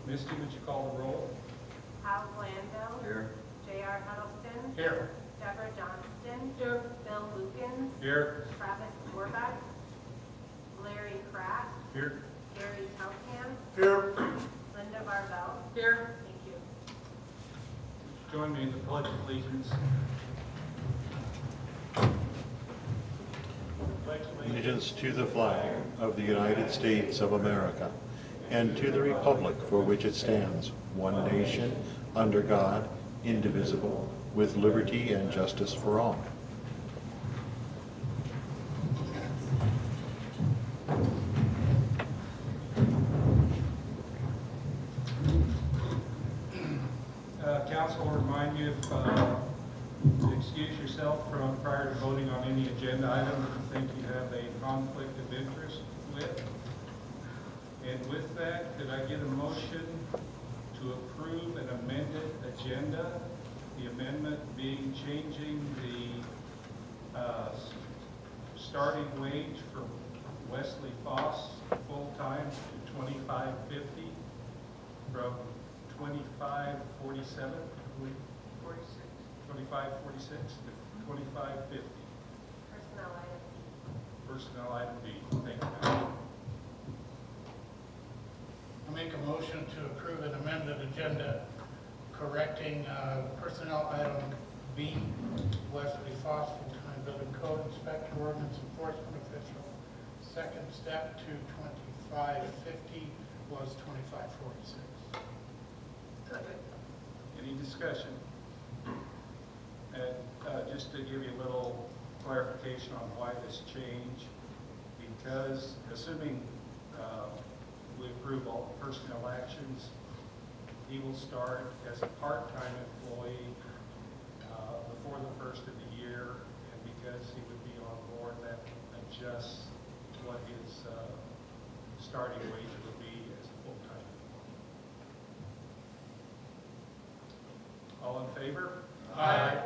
Misty, would you call the roll? Al Glanville. Here. J.R. Huddleston. Here. Deborah Johnston. Here. Bill Lukens. Here. Travis Morbeck. Larry Kraft. Here. Gary Telkamp. Here. Linda Barbell. Here. Thank you. Join me in the pledge of allegiance. Allegiance to the flag of the United States of America and to the republic for which it stands, one nation, under God, indivisible, with liberty and justice for all. Council will remind you to excuse yourself from prior to voting on any agenda item that you think you have a conflict of interest with. And with that, could I get a motion to approve an amended agenda? The amendment being changing the starting wage for Wesley Foss full-time to $25.50 from $25.47, $25.46 to $25.50. Personnel item. Personnel item B. Thank you, Madam. I make a motion to approve an amended agenda correcting personnel item B, Wesley Foss, full-time building code inspector, ordinance enforcement official. Second step to $25.50 was $25.46. Any discussion? And just to give you a little clarification on why this change, because assuming we approve all personnel actions, he will start as a part-time employee before the first of the year, and because he would be on board, that adjusts what his starting wage would be as a full-time employee. All in favor? Aye.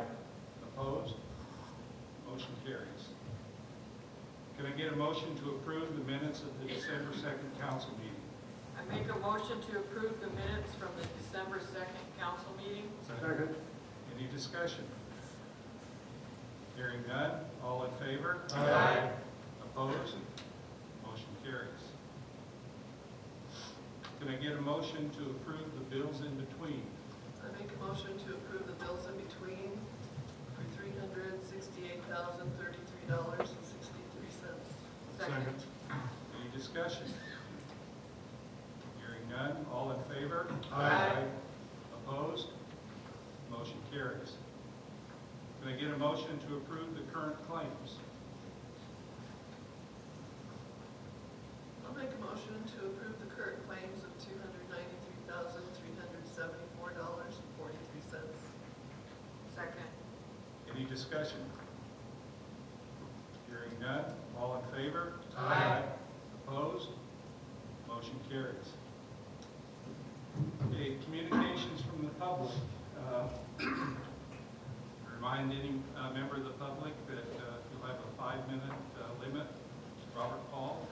Opposed? Motion carries. Can I get a motion to approve the minutes of the December 2nd council meeting? I make a motion to approve the minutes from the December 2nd council meeting. Second. Any discussion? Hearing none, all in favor? Aye. Opposed? Motion carries. Can I get a motion to approve the bills in between? I make a motion to approve the bills in between for $368,033.63. Second. Any discussion? Hearing none, all in favor? Aye. Opposed? Motion carries. Can I get a motion to approve the current claims? I'll make a motion to approve the current claims of $293,374.43. Second. Any discussion? Hearing none, all in favor? Aye. Opposed? Motion carries. Okay, communications from the public. Remind any member of the public that you'll have a 5-minute limit. Robert Paul.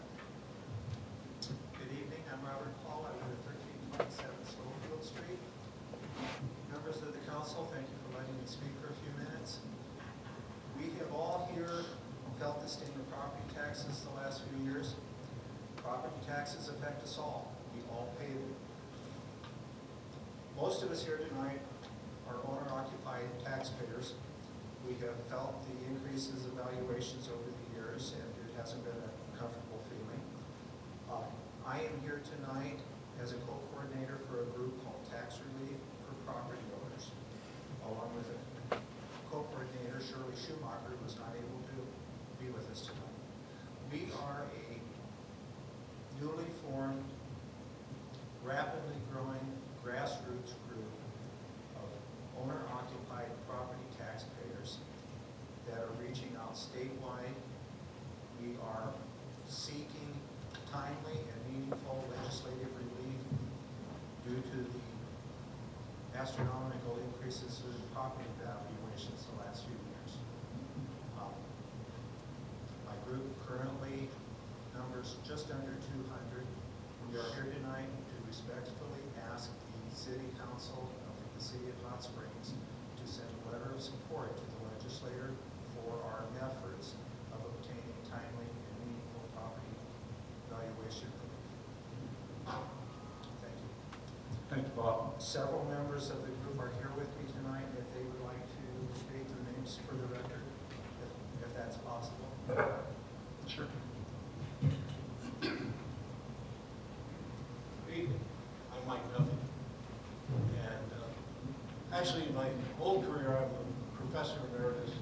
Good evening, I'm Robert Paul, I live at 1327 Schofield Street. Members of the council, thank you for letting me speak for a few minutes. We have all here felt the sting of property taxes the last few years. Property taxes affect us all, we all pay them. Most of us here tonight are owner-occupied taxpayers. We have felt the increases of valuations over the years, and it hasn't been a comfortable feeling. I am here tonight as a co-coordinator for a group called Tax Relief for Property Owners, along with a co-coordinator, Shirley Schumacher, who was not able to be with us tonight. We are a newly formed, rapidly growing grassroots group of owner-occupied property taxpayers that are reaching out statewide. We are seeking timely and meaningful legislative relief due to the astronomical increases in property valuations the last few years. My group currently numbers just under 200. We are here tonight to respectfully ask Hot Springs to send a letter of support to the legislator for our efforts of obtaining timely and meaningful property valuation relief. Thank you. Thank you, Bob. Several members of the group are here with me tonight. If they would like to state their names for the record, if that's possible. Sure. Good evening. I'm Mike Duffy. And actually, in my old career, I'm a professor emeritus of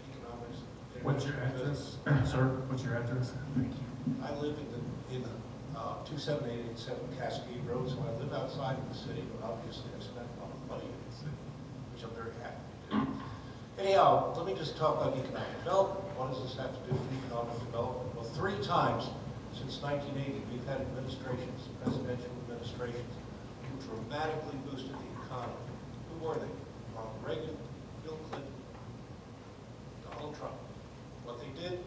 economics. What's your address, sir? What's your address? Thank you. I live in 27887 Cascade Road, so I live outside of the city, but obviously I spent a lot of money in the city, which I'm very happy to do. Anyhow, let me just talk about economic development. What does this have to do with economic development? Well, 3 times since 1980, we've had administrations, presidential administrations, who dramatically boosted the economy. Who were they? Ronald Reagan, Bill Clinton, Donald Trump. What they did,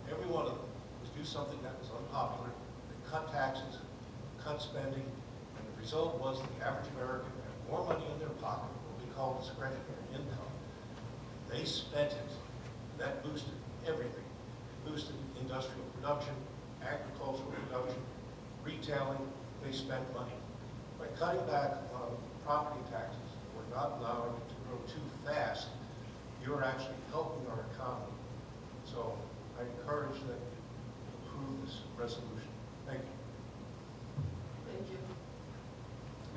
every one of them, was do something that was unpopular. They cut taxes, cut spending, and the result was the average American had more money in their pocket, what we call discretionary income. They spent it. That boosted everything. Boosted industrial production, agricultural production, retailing. They spent money. By cutting back on property taxes, we're not allowing it to grow too fast. You're actually helping our economy. So I encourage that you approve this resolution. Thank you. Thank you.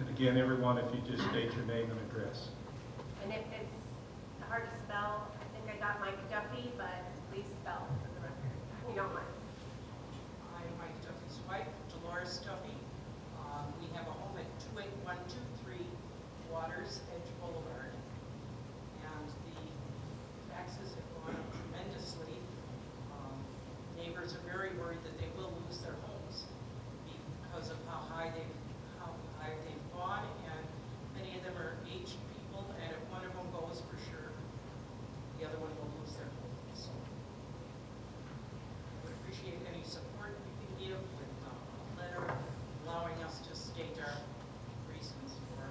And again, everyone, if you just state your name and address. And if it's hard to spell, I think I got Mike Duffy, but please spell for the record. You don't mind. I'm Mike Duffy's wife, Dolores Duffy. We have a home at 28123 Waters Edge Boulevard. And the taxes have gone up tremendously. Neighbors are very worried that they will lose their homes because of how high they've gone. And many of them are aged people, and if one of them goes for sure, the other one will lose their home. So I would appreciate any support you can give with a letter allowing us to state our reasons for.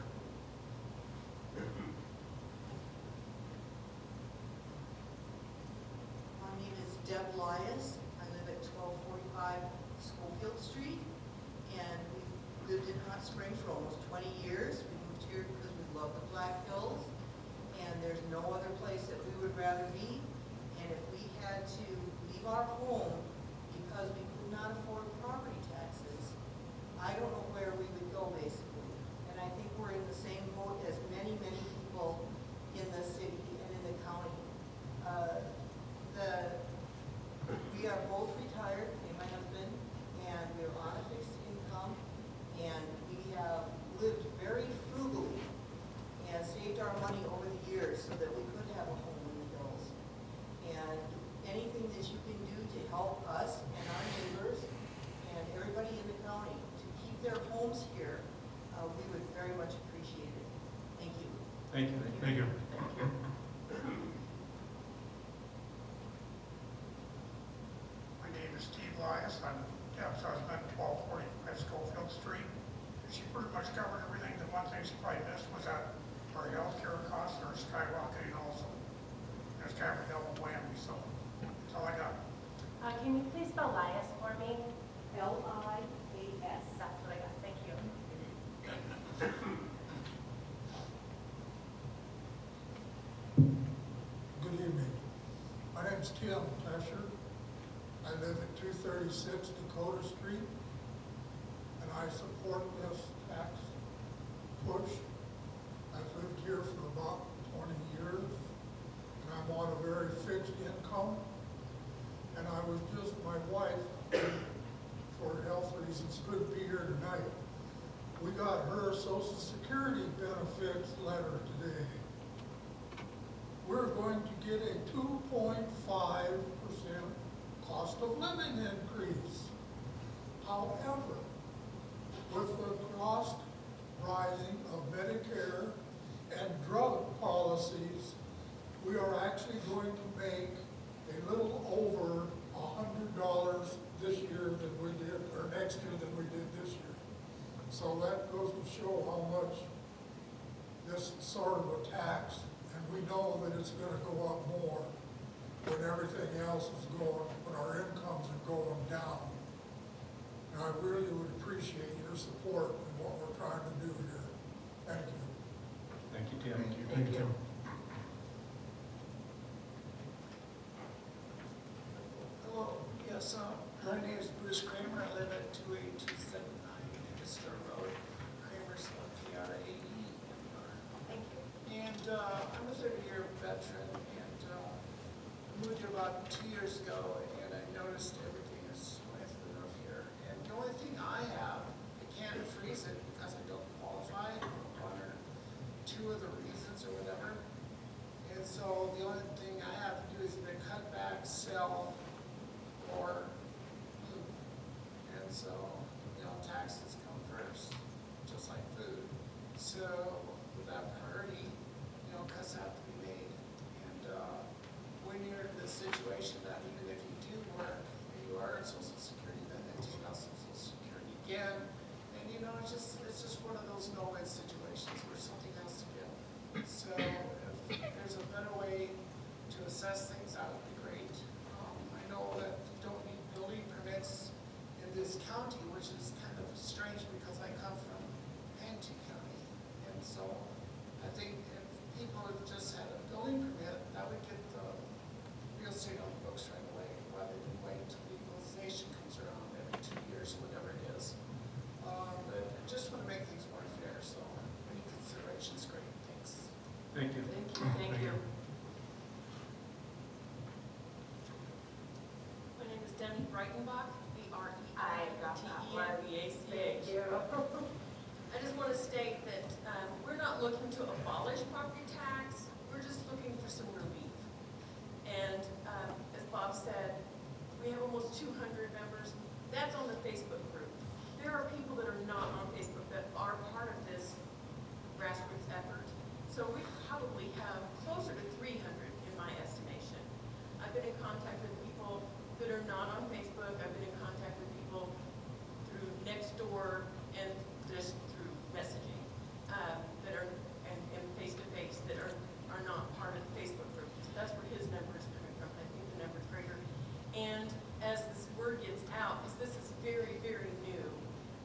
My name is Deb Lias. I live at 1245 Schofield Street, and we've lived in Hot Springs for almost 20 years. We moved here because we love the Black Hills, and there's no other place that we would rather be. And if we had to leave our home because we could not afford property taxes, I don't know where we would go, basically. And I think we're in the same boat as many, many people in the city and in the county. We are both retired, me and my husband, and we're on a fixed income, and we have lived very frugally and saved our money over the years so that we could have a home in the hills. And anything that you can do to help us and our neighbors and everybody in the county to keep their homes here, we would very much appreciate it. Thank you. Thank you. Thank you. My name is Steve Lias. I'm Deb's husband, 1245 Schofield Street. She pretty much covered everything. The one thing she probably missed was that our healthcare costs are skyrocketing also. There's kind of a double whammy, so that's all I got. Can you please spell Lias for me? Lias. That's what I got. Thank you. Good evening. My name's Tim Tesher. I live at 236 Dakota Street, and I support this tax push. I've lived here for about 20 years, and I'm on a very fixed income. And I was just, my wife, for health reasons, couldn't be here tonight. We got her Social Security benefits letter today. We're going to get a 2.5% cost of living increase. However, with the cost rising of Medicare and drug policies, we are actually going to make a little over $100 this year than we did, or next year than we did this year. So that goes to show how much this sort of a tax, and we know that it's gonna go up more when everything else is going, when our incomes are going down. And I really would appreciate your support in what we're trying to do here. Thank you. Thank you, Tim. Thank you, Tim. Hello, yes, my name is Bruce Kramer. I live at 28279 Lancaster Road. Kramer's K-R-A-E-M-E-R. Thank you. And I'm a 30-year veteran, and moved here about 2 years ago, and I noticed everything is going through the roof here. And the only thing I have, I can't freeze it because I don't qualify, one or two of the reasons or whatever. And so the only thing I have to do is either cut back, sell, or move. And so, taxes come first, just like food. So with that priority, cuts have to be made. And when you're in the situation that even if you do work and you are on Social Security, then they take out Social Security again. And it's just one of those no-win situations where something has to give. So if there's a better way to assess things, that would be great. I know that you don't need building permits in this county, which is kind of strange because I come from Pantee County. And so I think if people just had a building permit, that would get the real estate on the books right away, rather than wait until legalization comes around every 2 years or whatever it is. But I just want to make things more fair, so any consideration is great. Thanks. Thank you. Thank you. My name is Demi Breitenbach, B-R-E-I-T-E-N-B-A-C-H. Thank you. I just want to state that we're not looking to abolish property tax, we're just looking for some relief. And as Bob said, we have almost 200 members. That's on the Facebook group. There are people that are not on Facebook that are part of this grassroots effort. So we probably have closer to 300 in my estimation. I've been in contact with people that are not on Facebook. I've been in contact with people through Nextdoor and just through messaging that are and face-to-face that are not part of the Facebook group. So that's where his number is coming from. I think the number is greater. And as this word gets out, because this is very, very new,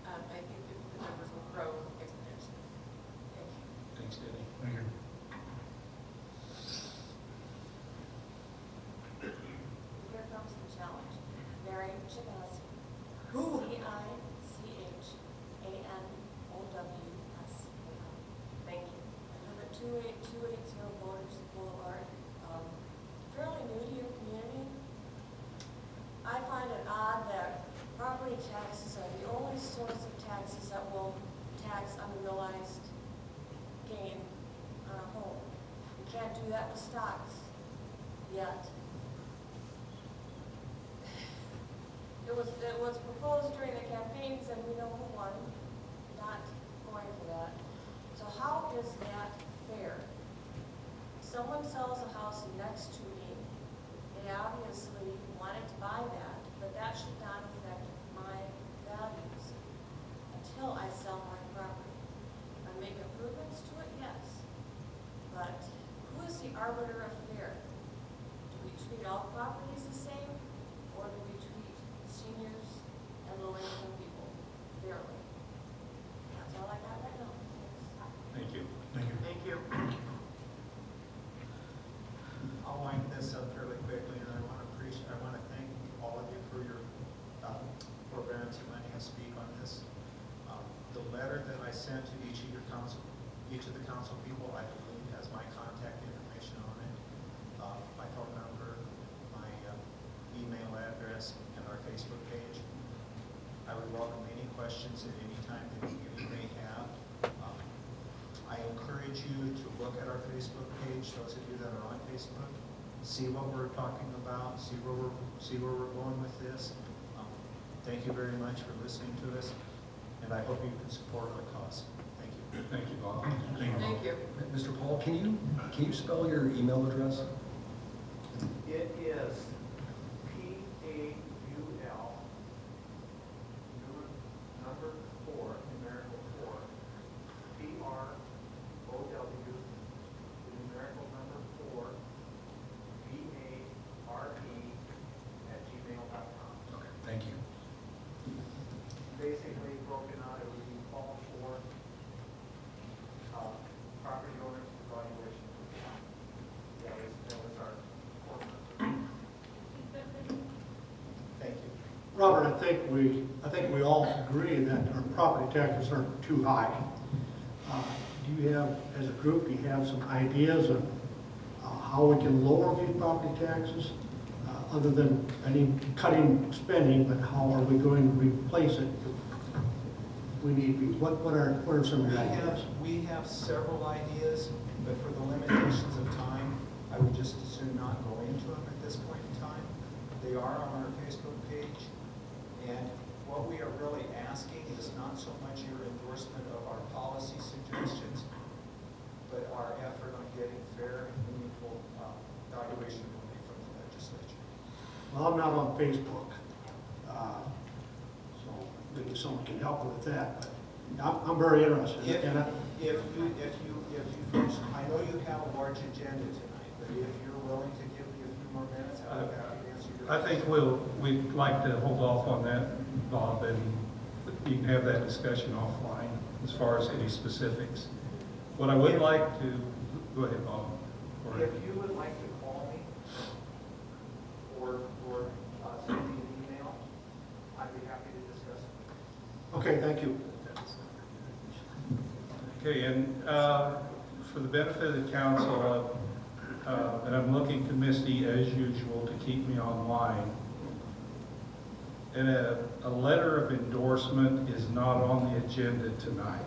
I think that the numbers will grow exponentially. Thank you. Thanks, Debbie. Thank you. Here comes the challenge. Mary Chickasky. C-I-C-H-A-N-O-W-S. Thank you. I live at 28280 Borders Boulevard. Fairly new to your community. I find it odd that property taxes are the only source of taxes that will tax unrealized gain on a home. You can't do that with stocks yet. It was proposed during the campaigns, and we know who won, not going for that. So how is that fair? Someone sells a house next to me. They obviously wanted to buy that, but that should not affect my values until I sell my property. I make improvements to it, yes. But who is the arbiter of fair? Do we treat all properties the same, or do we treat seniors and low-income people fairly? That's all I got right now. Thank you. Thank you. Thank you. I'll wind this up fairly quickly, and I want to thank all of you for your forbearance in letting us speak on this. The letter that I sent to each of the council people, I believe has my contact information on it, my phone number, my email address, and our Facebook page. I would welcome any questions at any time that you may have. I encourage you to look at our Facebook page, those of you that are on Facebook, see what we're talking about, see where we're going with this. Thank you very much for listening to us, and I hope you can support our cause. Thank you. Thank you, Bob. Thank you. Mr. Paul, can you spell your email address? It is P-A-U-L, number 4, numerical 4, P-R-O-W Robert, I think we all agree that our property taxes aren't too high. Do you have, as a group, do you have some ideas of how we can lower these property taxes? Other than cutting spending, but how are we going to replace it? We need, what are some of your ideas? We have several ideas, but for the limitations of time, I would just as soon not go into them at this point in time. They are on our Facebook page, and what we are really asking is not so much your endorsement of our policy suggestions, but our effort on getting fair and meaningful valuation money from the legislature. Well, I'm not on Facebook, so maybe someone can help me with that, but I'm very interested. If you folks, I know you have a large agenda tonight, but if you're willing to give me a few more minutes, I'll be happy to answer your I think we'd like to hold off on that, Bob, and you can have that discussion offline as far as any specifics. What I would like to, go ahead, Bob. If you would like to call me or send me an email, I'd be happy to discuss it. Okay, thank you. Okay, and for the benefit of the council, and I'm looking to Misty as usual to keep me online, and a letter of endorsement is not on the agenda tonight.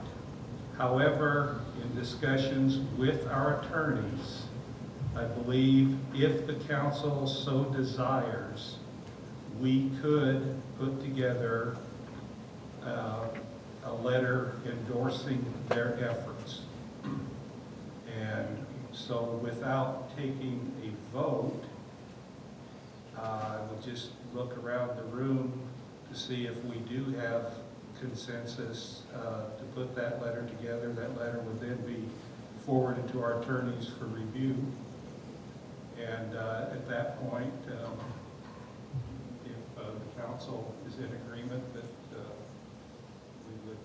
However, in discussions with our attorneys, I believe if the council so desires, we could put together a letter endorsing their efforts. And so without taking a vote, I would just look around the room to see if we do have consensus to put that letter together. That letter would then be forwarded to our attorneys for review. And at that point, if the council is in agreement that we would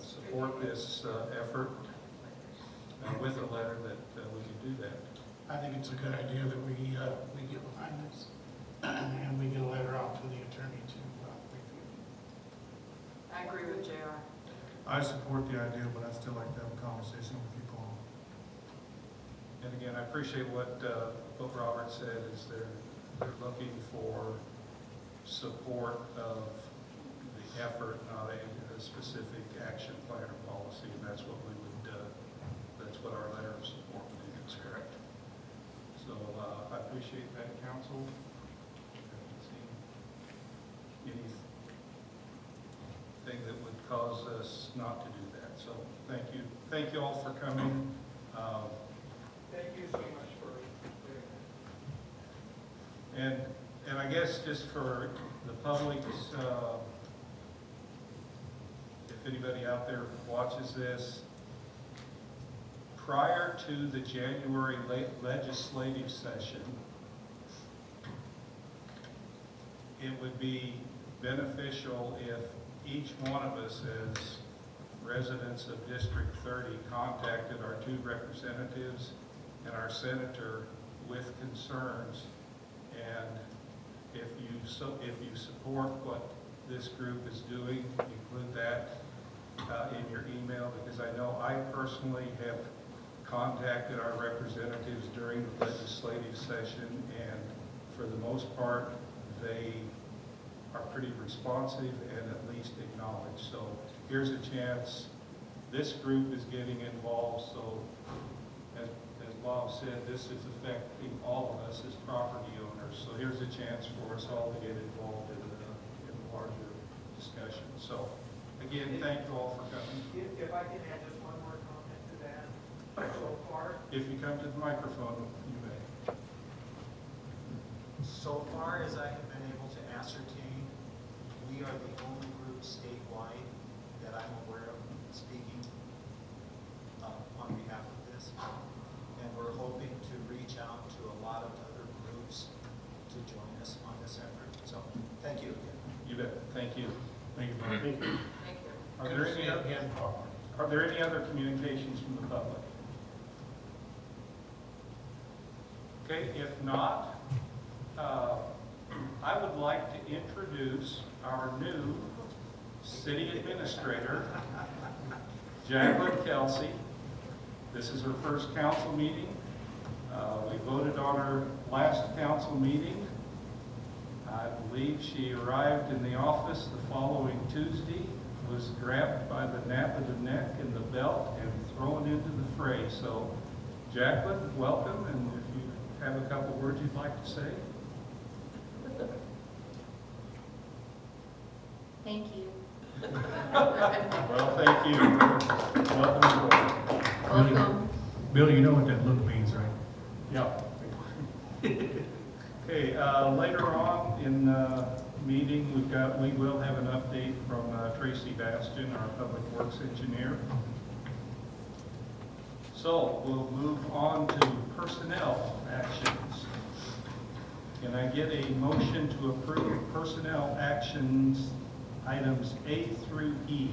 support this effort with a letter that we can do that. I think it's a good idea that we get behind this and we get a letter out to the attorney to review. I agree with JR. I support the idea, but I'd still like to have a conversation with you, Paul. And again, I appreciate what Robert said, is they're looking for support of the effort, not a specific action plan or policy, and that's what we would, that's what our letter of support would do. That's correct. So I appreciate that, council. I haven't seen anything that would cause us not to do that. So thank you. Thank you all for coming. Thank you so much for doing that. And I guess just for the public's, if anybody out there watches this, prior to the January legislative session, it would be beneficial if each one of us as residents of District 30 contacted our 2 representatives and our senator with concerns. And if you support what this group is doing, include that in your email, because I know I personally have contacted our representatives during the legislative session, and for the most part, they are pretty responsive and at least acknowledge. So here's a chance. This group is getting involved, so as Bob said, this is affecting all of us as property owners. So here's a chance for us all to get involved in the larger discussion. So again, thank you all for coming. If I can add just one more comment to that. So far, If you come to the microphone, you may. so far as I have been able to ascertain, we are the only group statewide that I'm aware of speaking on behalf of this. And we're hoping to reach out to a lot of other groups to join us on this effort. So thank you again. You bet. Thank you. Thank you, Brian. Thank you. Are there any other communications from the public? Okay, if not, I would like to introduce our new city administrator, Jacqueline Kelsey. This is her first council meeting. We voted on her last council meeting. I believe she arrived in the office the following Tuesday, was grabbed by the nape of the neck and the belt and thrown into the fray. So, Jacqueline, welcome, and if you have a couple words you'd like to say. Thank you. Well, thank you. Welcome aboard. Welcome. Bill, you know what that look means, right? Yeah. Okay, later on in the meeting, we will have an update from Tracy Bastion, our Public Works engineer. So we'll move on to personnel actions. Can I get a motion to approve personnel actions items A through E?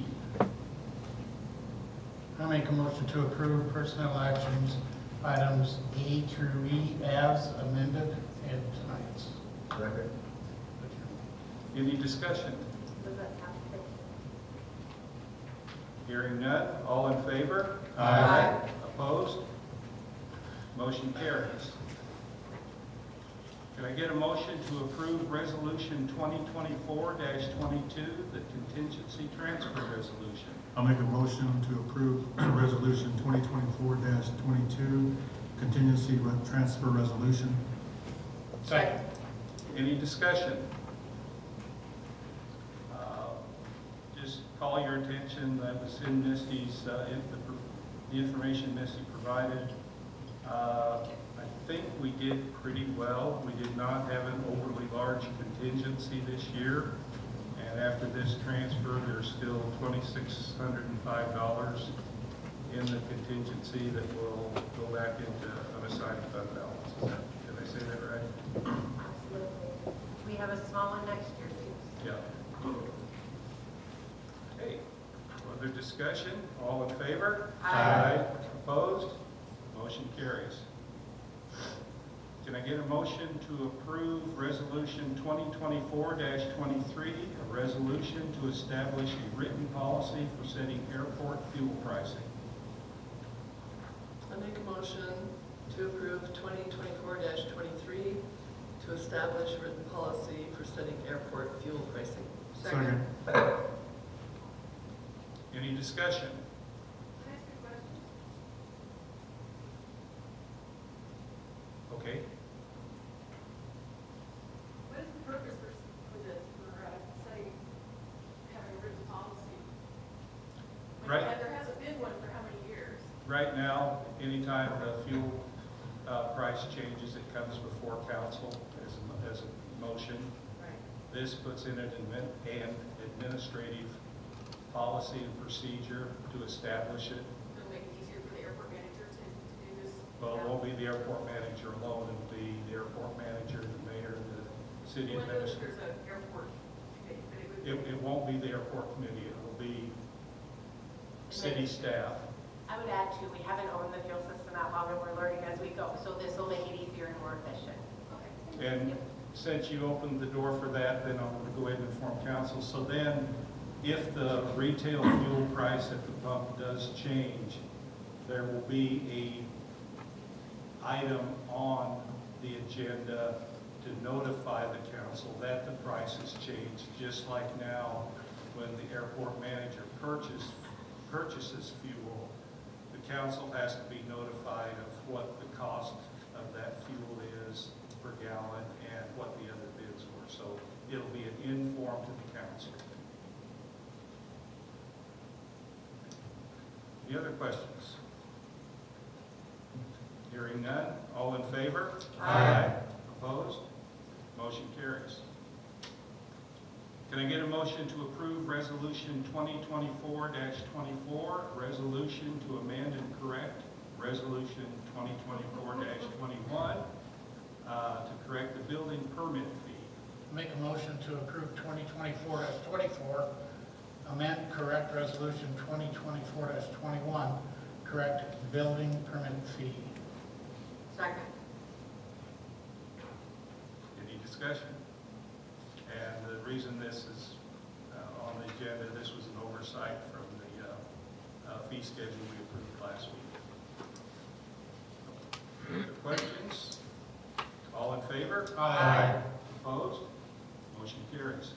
I make a motion to approve personnel actions items A through E as amended in tonight's. Second. Any discussion? Does that have to? Hearing none, all in favor? Aye. Opposed? Motion carries. Can I get a motion to approve Resolution 2024-22, the contingency transfer resolution? I'll make a motion to approve Resolution 2024-22, contingency transfer resolution. Second. Any discussion? Just call your attention, that was in Misty's, the information Misty provided. I think we did pretty well. We did not have an overly large contingency this year. And after this transfer, there's still $2,605 in the contingency that will go back into unassigned fund balance. Did I say that right? Absolutely. We have a small one next year, too. Yeah. Okay. Other discussion? All in favor? Aye. Opposed? Motion carries. Can I get a motion to approve Resolution 2024-23, a resolution to establish a written policy for setting airport fuel pricing? I make a motion to approve 2024-23 to establish a written policy for setting airport fuel pricing. Second. Any discussion? Can I ask you a question? Okay. What is the purpose for this, for setting, having a written policy? Right. There hasn't been one for how many years? Right now, anytime the fuel price changes, it comes before council as a motion. Right. This puts in an administrative policy and procedure to establish it. It'll make it easier for the airport manager to do this? Well, it won't be the airport manager alone, it'll be the airport manager, the mayor, the city Well, I know that administrator. there's an airport committee, but it would. It won't be the airport committee, it will be city staff. I would add too, we haven't owned the fuel system that long and we're learning as we go, so this will make it easier and more efficient. Okay. And since you opened the door for that, then I'm going to go ahead and inform council. So then, if the retail fuel price at the pump does change, there will be a item on the agenda to notify the council that the price has changed, just like now when the airport manager purchases fuel, the council has to be notified of what the cost of that fuel is per gallon and what the other bids were. So it'll be an inform to the council. Any other questions? Hearing none, all in favor? Aye. Opposed? Motion carries. Can I get a motion to approve Resolution 2024-24, resolution to amend and correct Resolution 2024-21 to correct the building permit fee? Make a motion to approve 2024-24, amend correct resolution 2024-21, correct building permit fee. Second. Any discussion? And the reason this is on the agenda, this was an oversight from the fee schedule we approved last week. Other questions? All in favor? Aye. Opposed? Motion carries.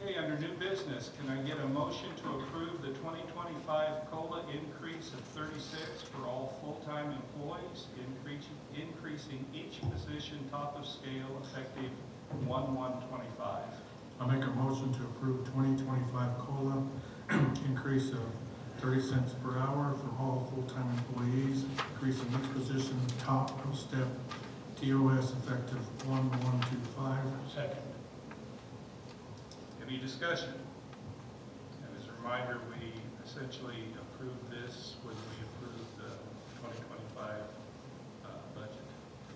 Okay, under new business, can I get a motion to approve the 2025 COLA increase of 36 for all full-time employees, increasing each position top of scale effective 1/1/25? I'll make a motion to approve 2025 COLA increase of 30 cents per hour for all full-time employees, increasing each position top of step TOS effective 1/1/25. Second. Any discussion? And as a reminder, we essentially approved this when we approved the 2025 budget.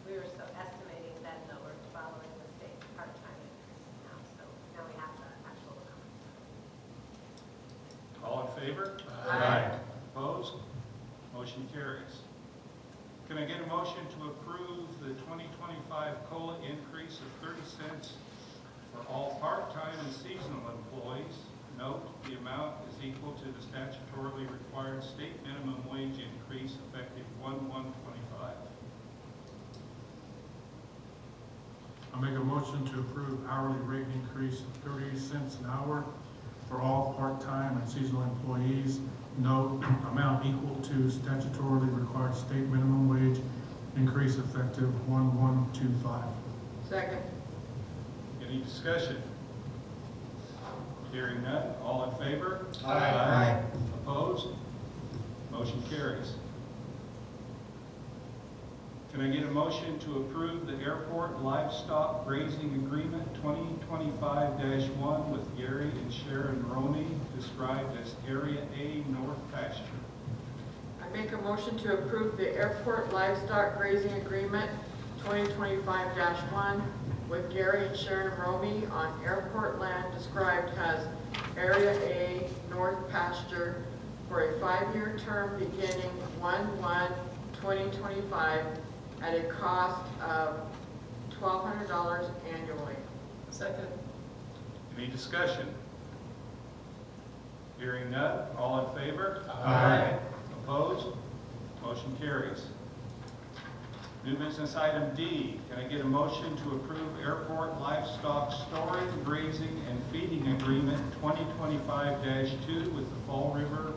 We were so estimating then that we're following the state's part-time now, so now we have the actual number. All in favor? Aye. Opposed? Motion carries. Can I get a motion to approve the 2025 COLA increase of 30 cents for all part-time and seasonal employees? Note, the amount is equal to the statutorily required state minimum wage increase effective 1/1/25. I'll make a motion to approve hourly rate increase of 30 cents an hour for all part-time and seasonal employees. Note, amount equal to statutorily required state minimum wage increase effective 1/1/25. Second. Any discussion? Hearing none, all in favor? Aye. Opposed? Motion carries. Can I get a motion to approve the airport livestock grazing agreement 2025-1 with Gary and Sharon Romey, described as Area A North Pasture? I make a motion to approve the airport livestock grazing agreement 2025-1 with Gary and Sharon Romey on airport land described as Area A North Pasture for a 5-year term beginning 1/1/2025 at a cost of $1,200 annually. Second. Any discussion? Hearing none, all in favor? Aye. Opposed? Motion carries. New business item D, can I get a motion to approve airport livestock storing, grazing, and feeding agreement 2025-2 with the Fall River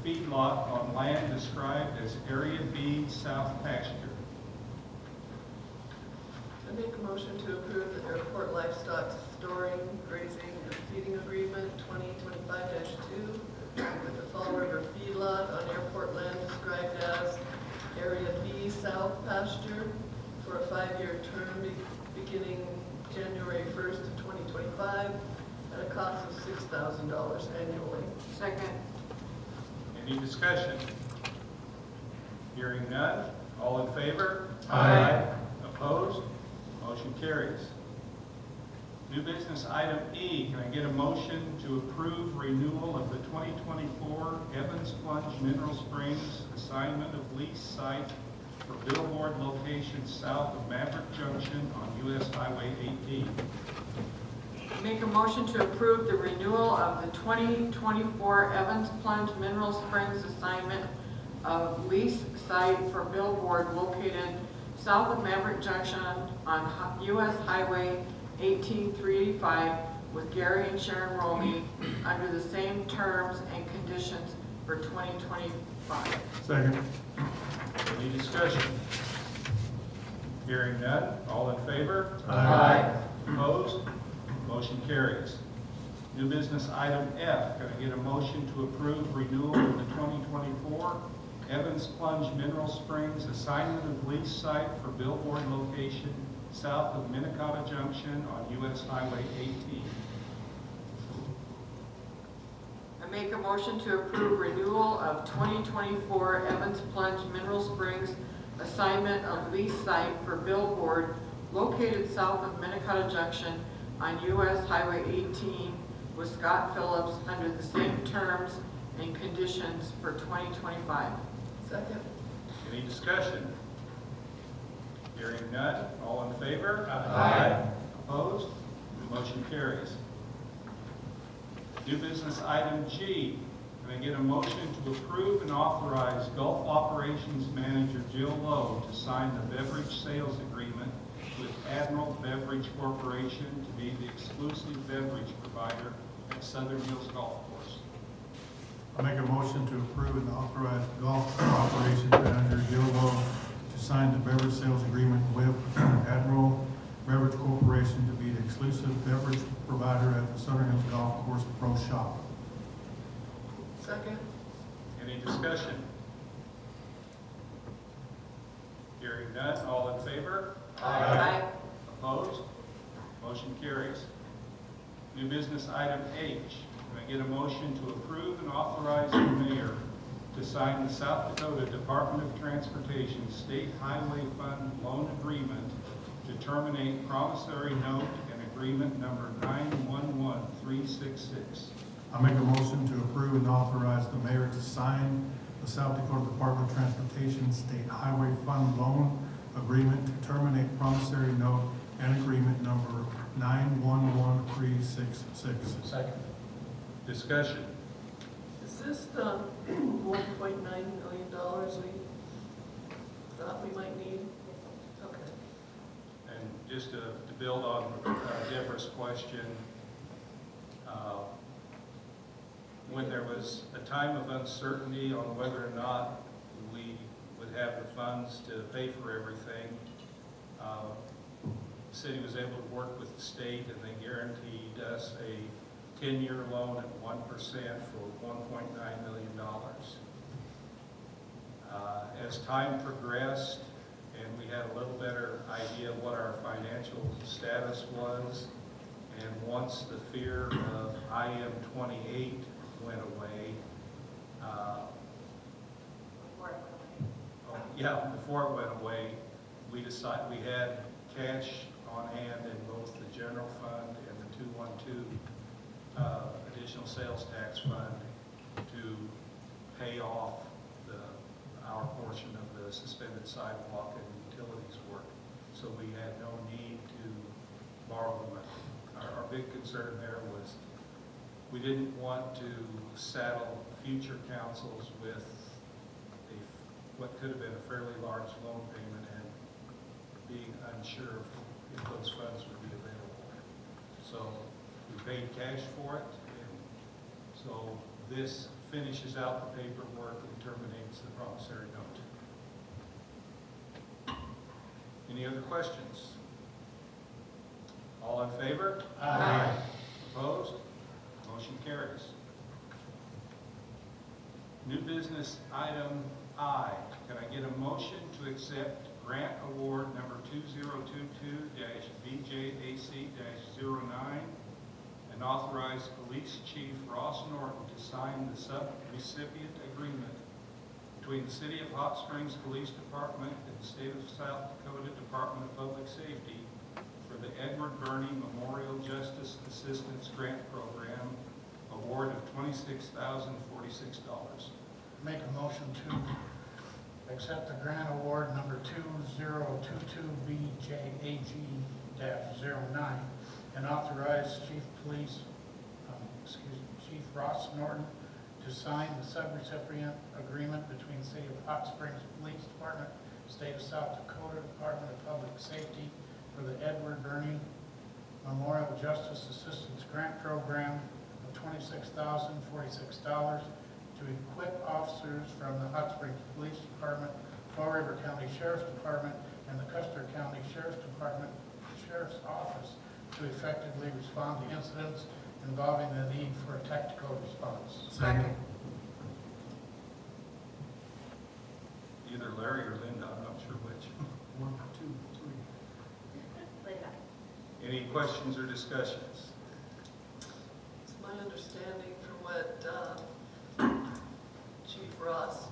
Feedlot on land described as Area B South Pasture? I make a motion to approve the airport livestock storing, grazing, and feeding agreement 2025-2 with the Fall River Feedlot on airport land described as Area B South Pasture for a 5-year term beginning January 1st of 2025 at a cost of $6,000 annually. Second. Any discussion? Hearing none, all in favor? Aye. Opposed? Motion carries. New business item E, can I get a motion to approve renewal of the 2024 Evans Plunge Mineral Springs assignment of lease site for billboard location south of Maverick Junction on US Highway 18? Make a motion to approve the renewal of the 2024 Evans Plunge Mineral Springs assignment of lease site for billboard located south of Maverick Junction on US Highway 18385 with Gary and Sharon Romey under the same terms and conditions for 2025. Second. Any discussion? Hearing none, all in favor? Aye. Opposed? Motion carries. New business item F, can I get a motion to approve renewal of the 2024 Evans Plunge Mineral Springs assignment of lease site for billboard location south of Minnetonka Junction on US Highway 18? I make a motion to approve renewal of 2024 Evans Plunge Mineral Springs assignment of lease site for billboard located south of Minnetonka Junction on US Highway 18 with Scott Phillips under the same terms and conditions for 2025. Second. Any discussion? Hearing none, all in favor? Aye. Opposed? Motion carries. New business item G. Can I get a motion to approve and authorize Gulf Operations Manager Jill Lowe to sign the beverage sales agreement with Admiral Beverage Corporation to be the exclusive beverage provider at Southern Hills Golf Course? I make a motion to approve and authorize Golf Operations Manager Joe Lowe to sign the beverage sales agreement with Admiral Beverage Corporation to be the exclusive beverage provider at the Southern Hills Golf Course Pro Shop. Second. Any discussion? Hearing none, all in favor? Aye. Opposed? Motion carries. New business item H. Can I get a motion to approve and authorize the mayor to sign the South Dakota Department of Transportation State Highway Fund loan agreement to terminate promissory note and agreement number 911366? I make a motion to approve and authorize the mayor to sign the South Dakota Department of Transportation State Highway Fund loan agreement to terminate promissory note and agreement number 911366. Second. Discussion. Is this the $1.9 million we thought we might need? Okay. And just to build on Deborah's question, when there was a time of uncertainty on whether or not we would have the funds to pay for everything, the city was able to work with the state, and they guaranteed us a 10-year loan at 1% for $1.9 million. As time progressed and we had a little better idea of what our financial status was, and once the fear of IM-28 went away, before it went away, we decided we had cash on hand in both the general fund and the 212 additional sales tax fund to pay off our portion of the suspended sidewalk and utilities work. So we had no need to borrow the money. Our big concern there was we didn't want to saddle future councils with what could have been a fairly large loan payment and being unsure if those funds would be available. So we paid cash for it, and so this finishes out the paperwork and terminates the promissory note. Any other questions? All in favor? Aye. Opposed? Motion carries. New business item I. Can I get a motion to accept grant award number 2022-BJAC-09 and authorize Police Chief Ross Norton to sign the sub-recipient agreement between the City of Hot Springs Police Department and the State of South Dakota Department of Public Safety for the Edward Birney Memorial Justice Assistance Grant Program, award of $26,046. Make a motion to accept the grant award number 2022-BJAG-09 and authorize Chief Ross Norton to sign the subrecipient agreement between the City of Hot Springs Police Department, State of South Dakota Department of Public Safety for the Edward Birney Memorial Justice Assistance Grant Program of $26,046 to equip officers from the Hot Springs Police Department, Fall River County Sheriff's Department, and the Custer County Sheriff's Department Sheriff's Office to effectively respond to incidents involving the need for a tactical response. Second. Either Larry or Linda, I'm not sure which. 1, 2, 3. Linda. Any questions or discussions? It's my understanding from what Chief Ross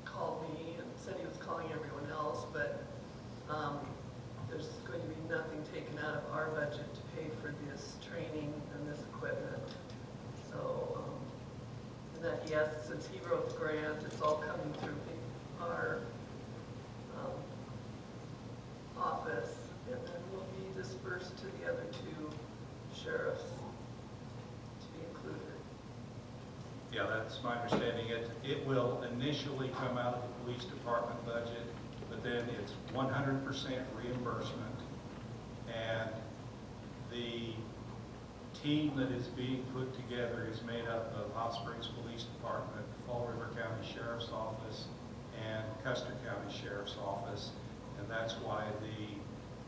called me and said he was calling everyone else, but there's going to be nothing taken out of our budget to pay for this training and this equipment. So, and that yes, since he wrote the grant, it's all coming through our dispersed to the other two sheriffs to be included. Yeah, that's my understanding. It will initially come out of the police department budget, but then it's 100% reimbursement. And the team that is being put together is made up of Hot Springs Police Department, Fall River County Sheriff's Office, and Custer County Sheriff's Office. And that's why the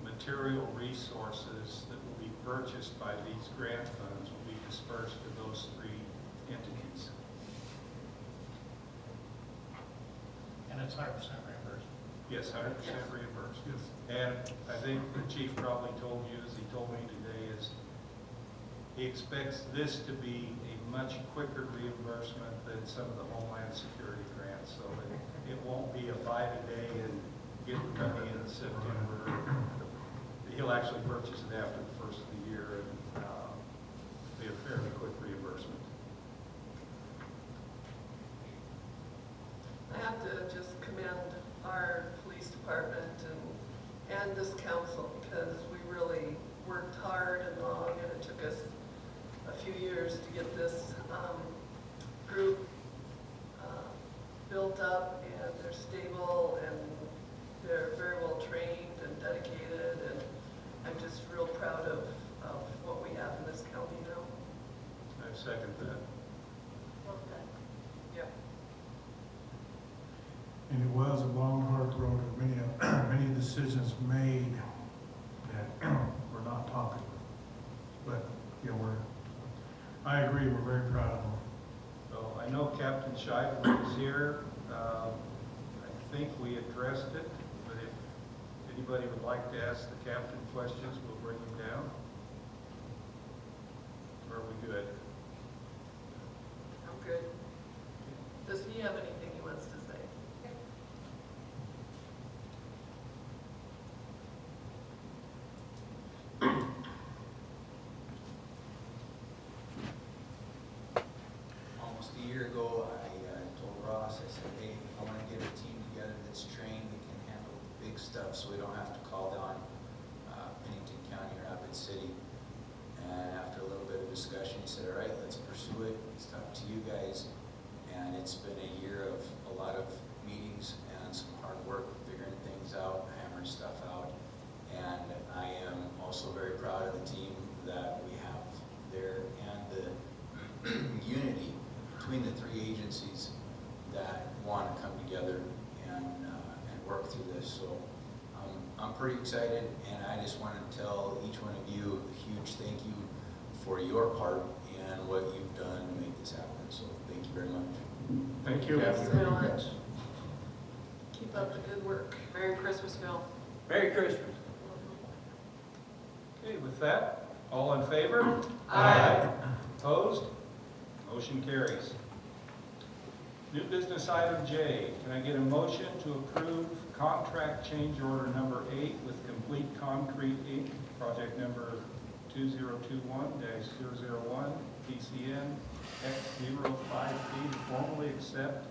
material resources that will be purchased by these grant funds will be dispersed to those three entities. And it's 100% reimbursed. Yes, 100% reimbursed. Yes. And I think the chief probably told you, as he told me today, is he expects this to be a much quicker reimbursement than some of the Homeland Security grants, so that it won't be a buy-today and get the money in September. He'll actually purchase it after the first of the year and be a fairly quick reimbursement. I have to just commend our police department and this council, because we really worked hard and long, and it took us a few years to get this group built up, and they're stable, and they're very well trained and dedicated, and I'm just real proud of what we have in this county now. I second that. Well done. Yep. And it was a long, hard road, and many decisions made that were not popular. But, yeah, I agree, we're very proud of them. So I know Captain Scheibler is here. I think we addressed it, but if anybody would like to ask the captain questions, we'll bring them down. Or are we good? I'm good. Does he have anything he wants to say? Almost a year ago, I told Ross, I said, hey, I want to get a team together that's trained, that can handle the big stuff, so we don't have to call down Pennington County or Rapid City. And after a little bit of discussion, he said, all right, let's pursue it. It's up to you guys. And it's been a year of a lot of meetings and some hard work figuring things out, hammering stuff out. And I am also very proud of the team that we have there and the unity between the three agencies that want to come together and work through this. So I'm pretty excited, and I just want to tell each one of you a huge thank you for your part and what you've done to make this happen. So thank you very much. Thank you. Thanks very much. Keep up the good work. Merry Christmas, Phil. Merry Christmas. Okay, with that, all in favor? Aye. Opposed? Motion carries. New business item J. Can I get a motion to approve contract change order number 8 with Complete Concrete Inc., project number 2021-001, PCN X05P, to formally accept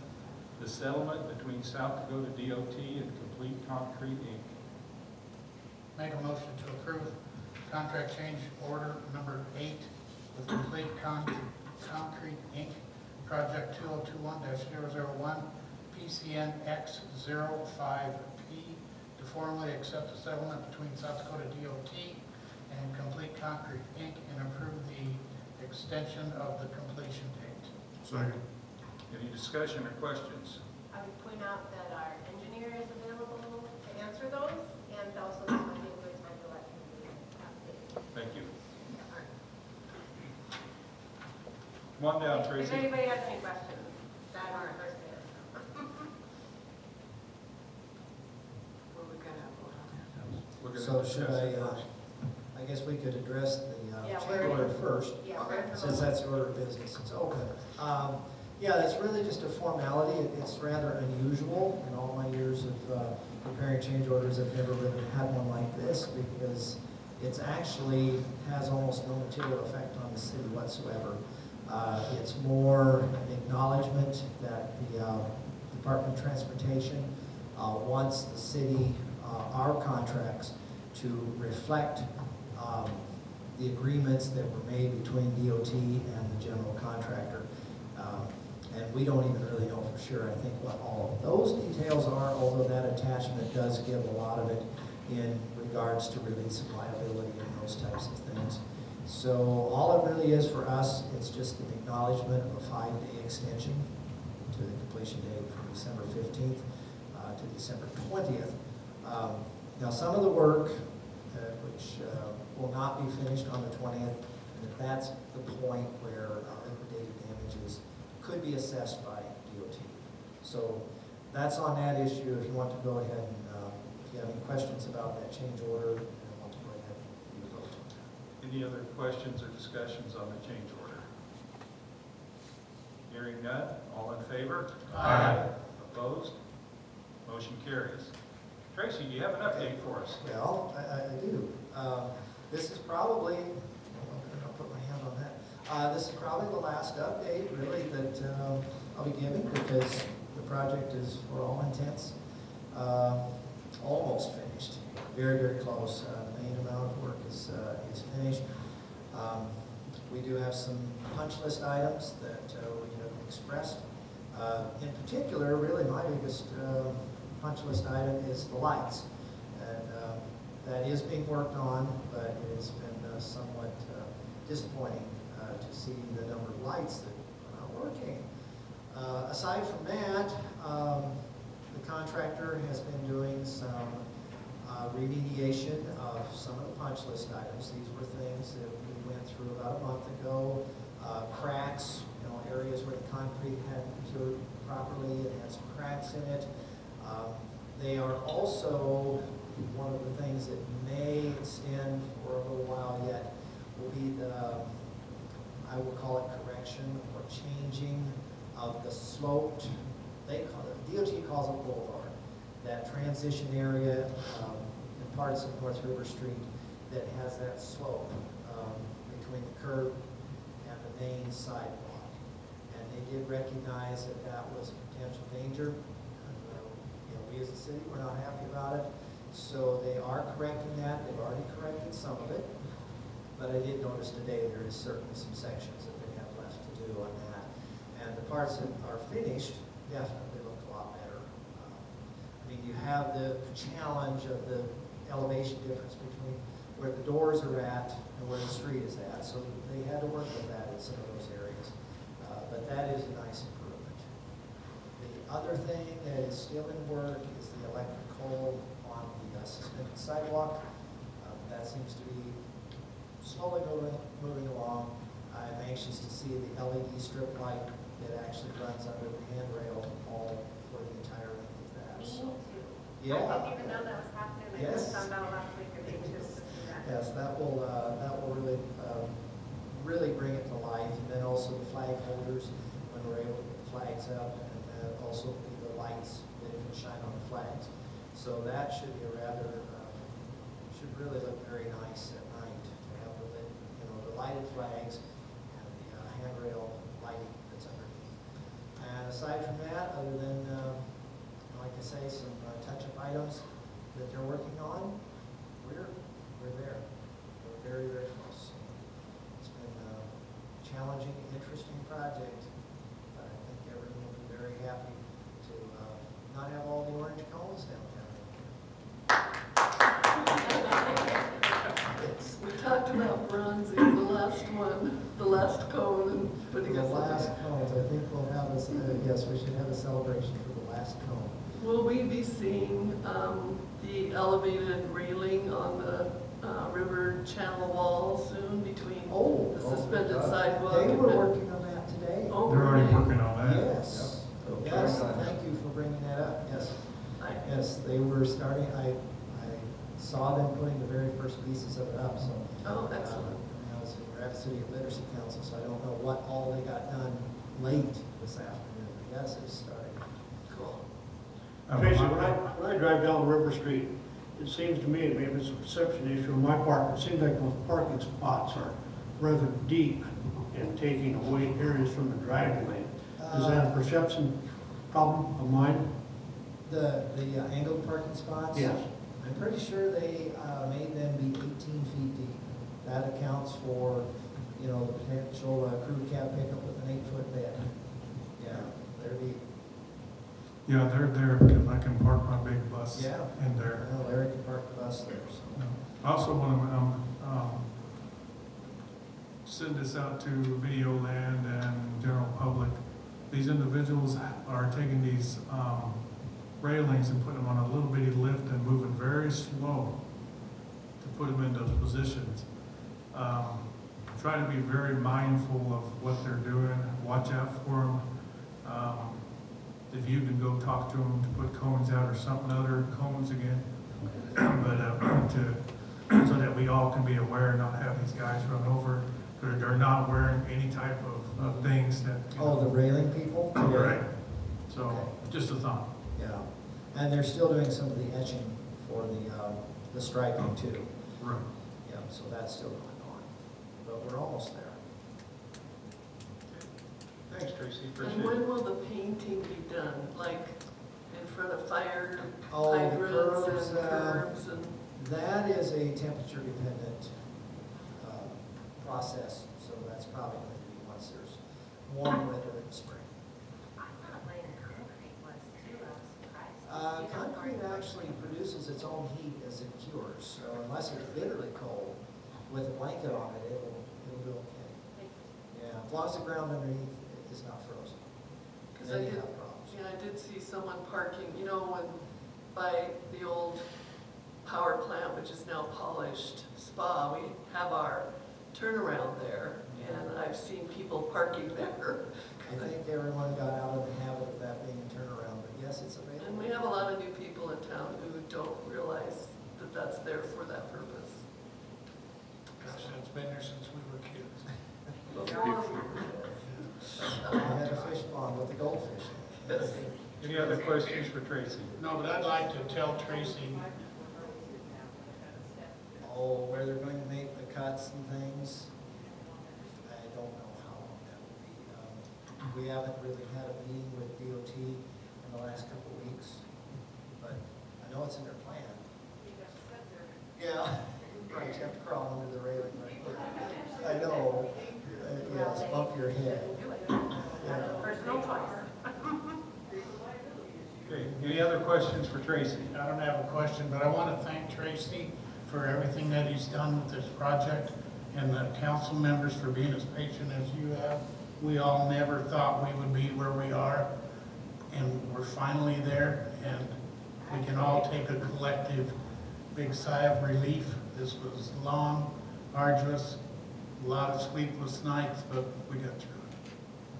the settlement between South Dakota DOT and Complete Concrete Inc. Make a motion to approve contract change order number 8 with Complete Concrete Inc., project 2021-001, PCN X05P, to formally accept the settlement between South Dakota DOT and Complete Concrete Inc. and approve the extension of the completion date. Second. Any discussion or questions? I would point out that our engineer is available to answer those, and also this might be a good time to let him do it. Thank you. Come on down, If Tracy. anybody has any questions, that are first there. What we gonna vote on? We're gonna So should discuss it I guess we could address the Yeah, change we're- order first, Yeah, we're gonna since vote. that's the order of business. It's open. Yeah, it's really just a formality. It's rather unusual. In all my years of preparing change orders, I've never really had one like this, because it's actually has almost no material effect on the city whatsoever. It's more an acknowledgement that the Department of Transportation wants the city, our contracts, to reflect the agreements that were made between DOT and the general contractor. And we don't even really know for sure, I think, what all of those details are, although that attachment does give a lot of it in regards to release of liability and those types of things. So all it really is for us, it's just an acknowledgement of a 5-day extension to the completion date from December 15th to December 20th. Now, some of the work, which will not be finished on the 20th, and that's the point where liquidated damages could be assessed by DOT. So that's on that issue. If you want to go ahead and, if you have any questions about that change order, I want to go ahead and do those. Any other questions or discussions on the change order? Hearing none, all in favor? Aye. Opposed? Motion carries. Tracy, do you have an update for us? Well, I do. This is probably, I'll put my hand on that. This is probably the last update, really, that I'll be giving, because the project is, for all intents, almost finished. Very, very close. The main amount of work is finished. We do have some punch list items that we have expressed. In particular, really my biggest punch list item is the lights. And that is being worked on, but it has been somewhat disappointing to see the number of lights that are not working. Aside from that, the contractor has been doing some remediation of some of the punch list items. These were things that we went through about a month ago. Cracks, areas where the concrete hadn't cured properly, it had some cracks in it. They are also, one of the things that may extend for a little while yet will be the, I would call it correction or changing of the sloped, they call it, DOT calls it boulevard, that transition area in parts of North River Street that has that slope between the curb and the main sidewalk. And they did recognize that that was a potential danger. We as a city, we're not happy about it. So they are correcting that. They've already corrected some of it. But I did notice today there is certainly some sections that they have left to do on that. And the parts that are finished definitely look a lot better. I mean, you have the challenge of the elevation difference between where the doors are at and where the street is at. So they had to work with that in some of those areas. But that is a nice improvement. The other thing that is still in work is the electrical on the suspended sidewalk. That seems to be slowly moving along. I'm anxious to see the LED strip light that actually runs under the handrail all for the entire length of that. Me So, too. yeah. I didn't even know that was happening. I Yes. just found out last week or maybe just to see that. Yes, that will really, really bring it to life. And then also the flag holders, when we're able to put flags up, and also the lights that can shine on the flags. So that should be a rather, should really look very nice at night to have the lit, the lighted flags and the handrail lighting that's underneath. And aside from that, other than, like I say, some touch-up items that they're working on, we're there. We're very, very close. It's been a challenging, interesting project, but I think everyone will be very happy to not have all the orange cones downtown. We talked about bronzing the last one, the last cone, and putting The us last cones, I think we'll have yes, we should have a celebration for the last cone. Will we be seeing the elevated railing on the river channel wall soon between the suspended sidewalk? They and were the- working on that today. Oh, They're already really? working on that. Yes. Yep. Yes, thank you for bringing that up, yes. Yes, they were starting, I saw them putting the very first pieces of it up, so. Oh, excellent. I was in Rapid City Literacy Council, so I don't know what all they got done late this afternoon. Yes, it's starting. Cool. Tracy, when I drive down River Street, it seems to me, maybe it's a perception issue on my part, it seems like those parking spots are rather deep and taking away areas from the driving lane. Is that a perception problem of mine? The angled parking spots? Yes. I'm pretty sure they made them be 18 feet deep. that accounts for, you know, the potential crew cab pickup with an 8-foot bed. Yeah, there'd be, Yeah, they're there because I can park my big bus yeah. in there. I know Larry can park the bus there, so. I also want to send this out to Video Land and general public. These individuals are taking these railings and putting them on a little bitty lift and moving very slow to put them into positions. Try to be very mindful of what they're doing. Watch out for them. If you can go talk to them to put cones out or something other cones again, but so that we all can be aware and not have these guys run over. They're not wearing any type of things that. Oh, the railing people? Right. So, Okay. just a thought. Yeah, and they're still doing some of the etching for the striping too. Right. Yeah, so that's still going on, but we're almost there. Thanks, Tracy, And appreciate it. when will the painting be done? Like in front of fire Oh, the hydrants curbs, and curbs and? That is a temperature dependent process, so that's probably going to be once there's warm weather in the spring. I thought laying concrete was too, I was surprised. Concrete actually produces its own heat as it cures, so unless it's bitterly cold, with a blanket on it, it'll do okay. Yeah, as long as the ground underneath is not frozen. Because Then I you did, have problems. yeah, I did see someone parking, you know, when by the old power plant, which is now Polished Spa, we have our turnaround there, and I've seen people parking there. I think everyone got out of the habit of that being a turnaround, but yes, it's available. And we have a lot of new people in town who don't realize that that's there for that purpose. Gosh, that's been there since we were kids. I had a fish pond with the goldfish in it. Any other questions for Tracy? No, but I'd like to tell Tracy, Oh, where they're going to make the cuts and things, I don't know how long that will be. We haven't really had a meeting with DOT in the last couple of weeks, but I know it's in their plan. Yeah, right, you have to crawl under the railing, right? I know, yes, bump your head. Yeah. Personal choice. Okay, any other questions for Tracy? I don't have a question, but I want to thank Tracy for everything that he's done with this project, and the council members for being as patient as you have. We all never thought we would be where we are, and we're finally there, and we can all take a collective big sigh of relief. This was long, arduous, a lot of sleepless nights, but we got through it.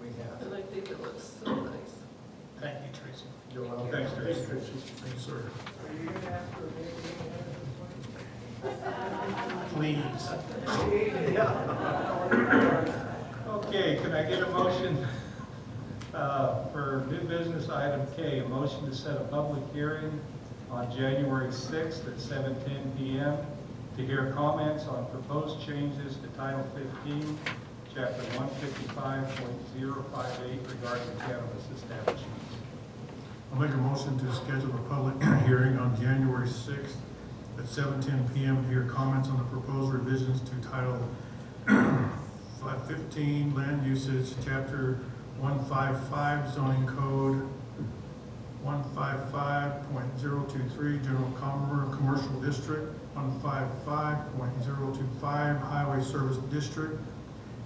We have. And I think it looks so nice. Thank you, Tracy. You're welcome. Thanks, Tracy. Thanks, sir. Please. Okay, can I get a motion for new business item K, a motion to set a public hearing on January 6th at 7:10 p.m. to hear comments on proposed changes to Title 15, Chapter 155.058 regarding cannabis establishments. I'll make a motion to schedule a public hearing on January 6th at 7:10 p.m. to hear comments on the proposed revisions to Title 15 Land Usage, Chapter 155 Zoning Code, 155.023 General Commercial District, 155.025 Highway Service District,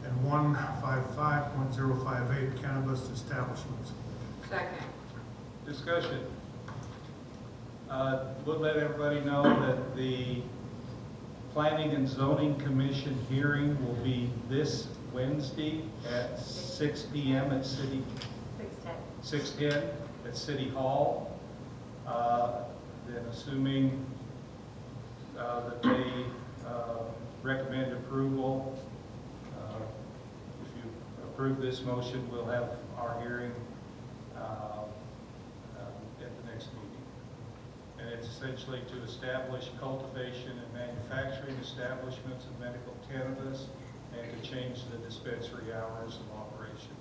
and 155.058 Cannabis Establishments. Second. Discussion. We'll let everybody know that the Planning and Zoning Commission hearing will be this Wednesday at 6 p.m. at 6:10 at City Hall. Then assuming that they recommend approval, if you approve this motion, we'll have our hearing at the next meeting. And it's essentially to establish cultivation and manufacturing establishments of medical cannabis and to change the dispensary hours of operation.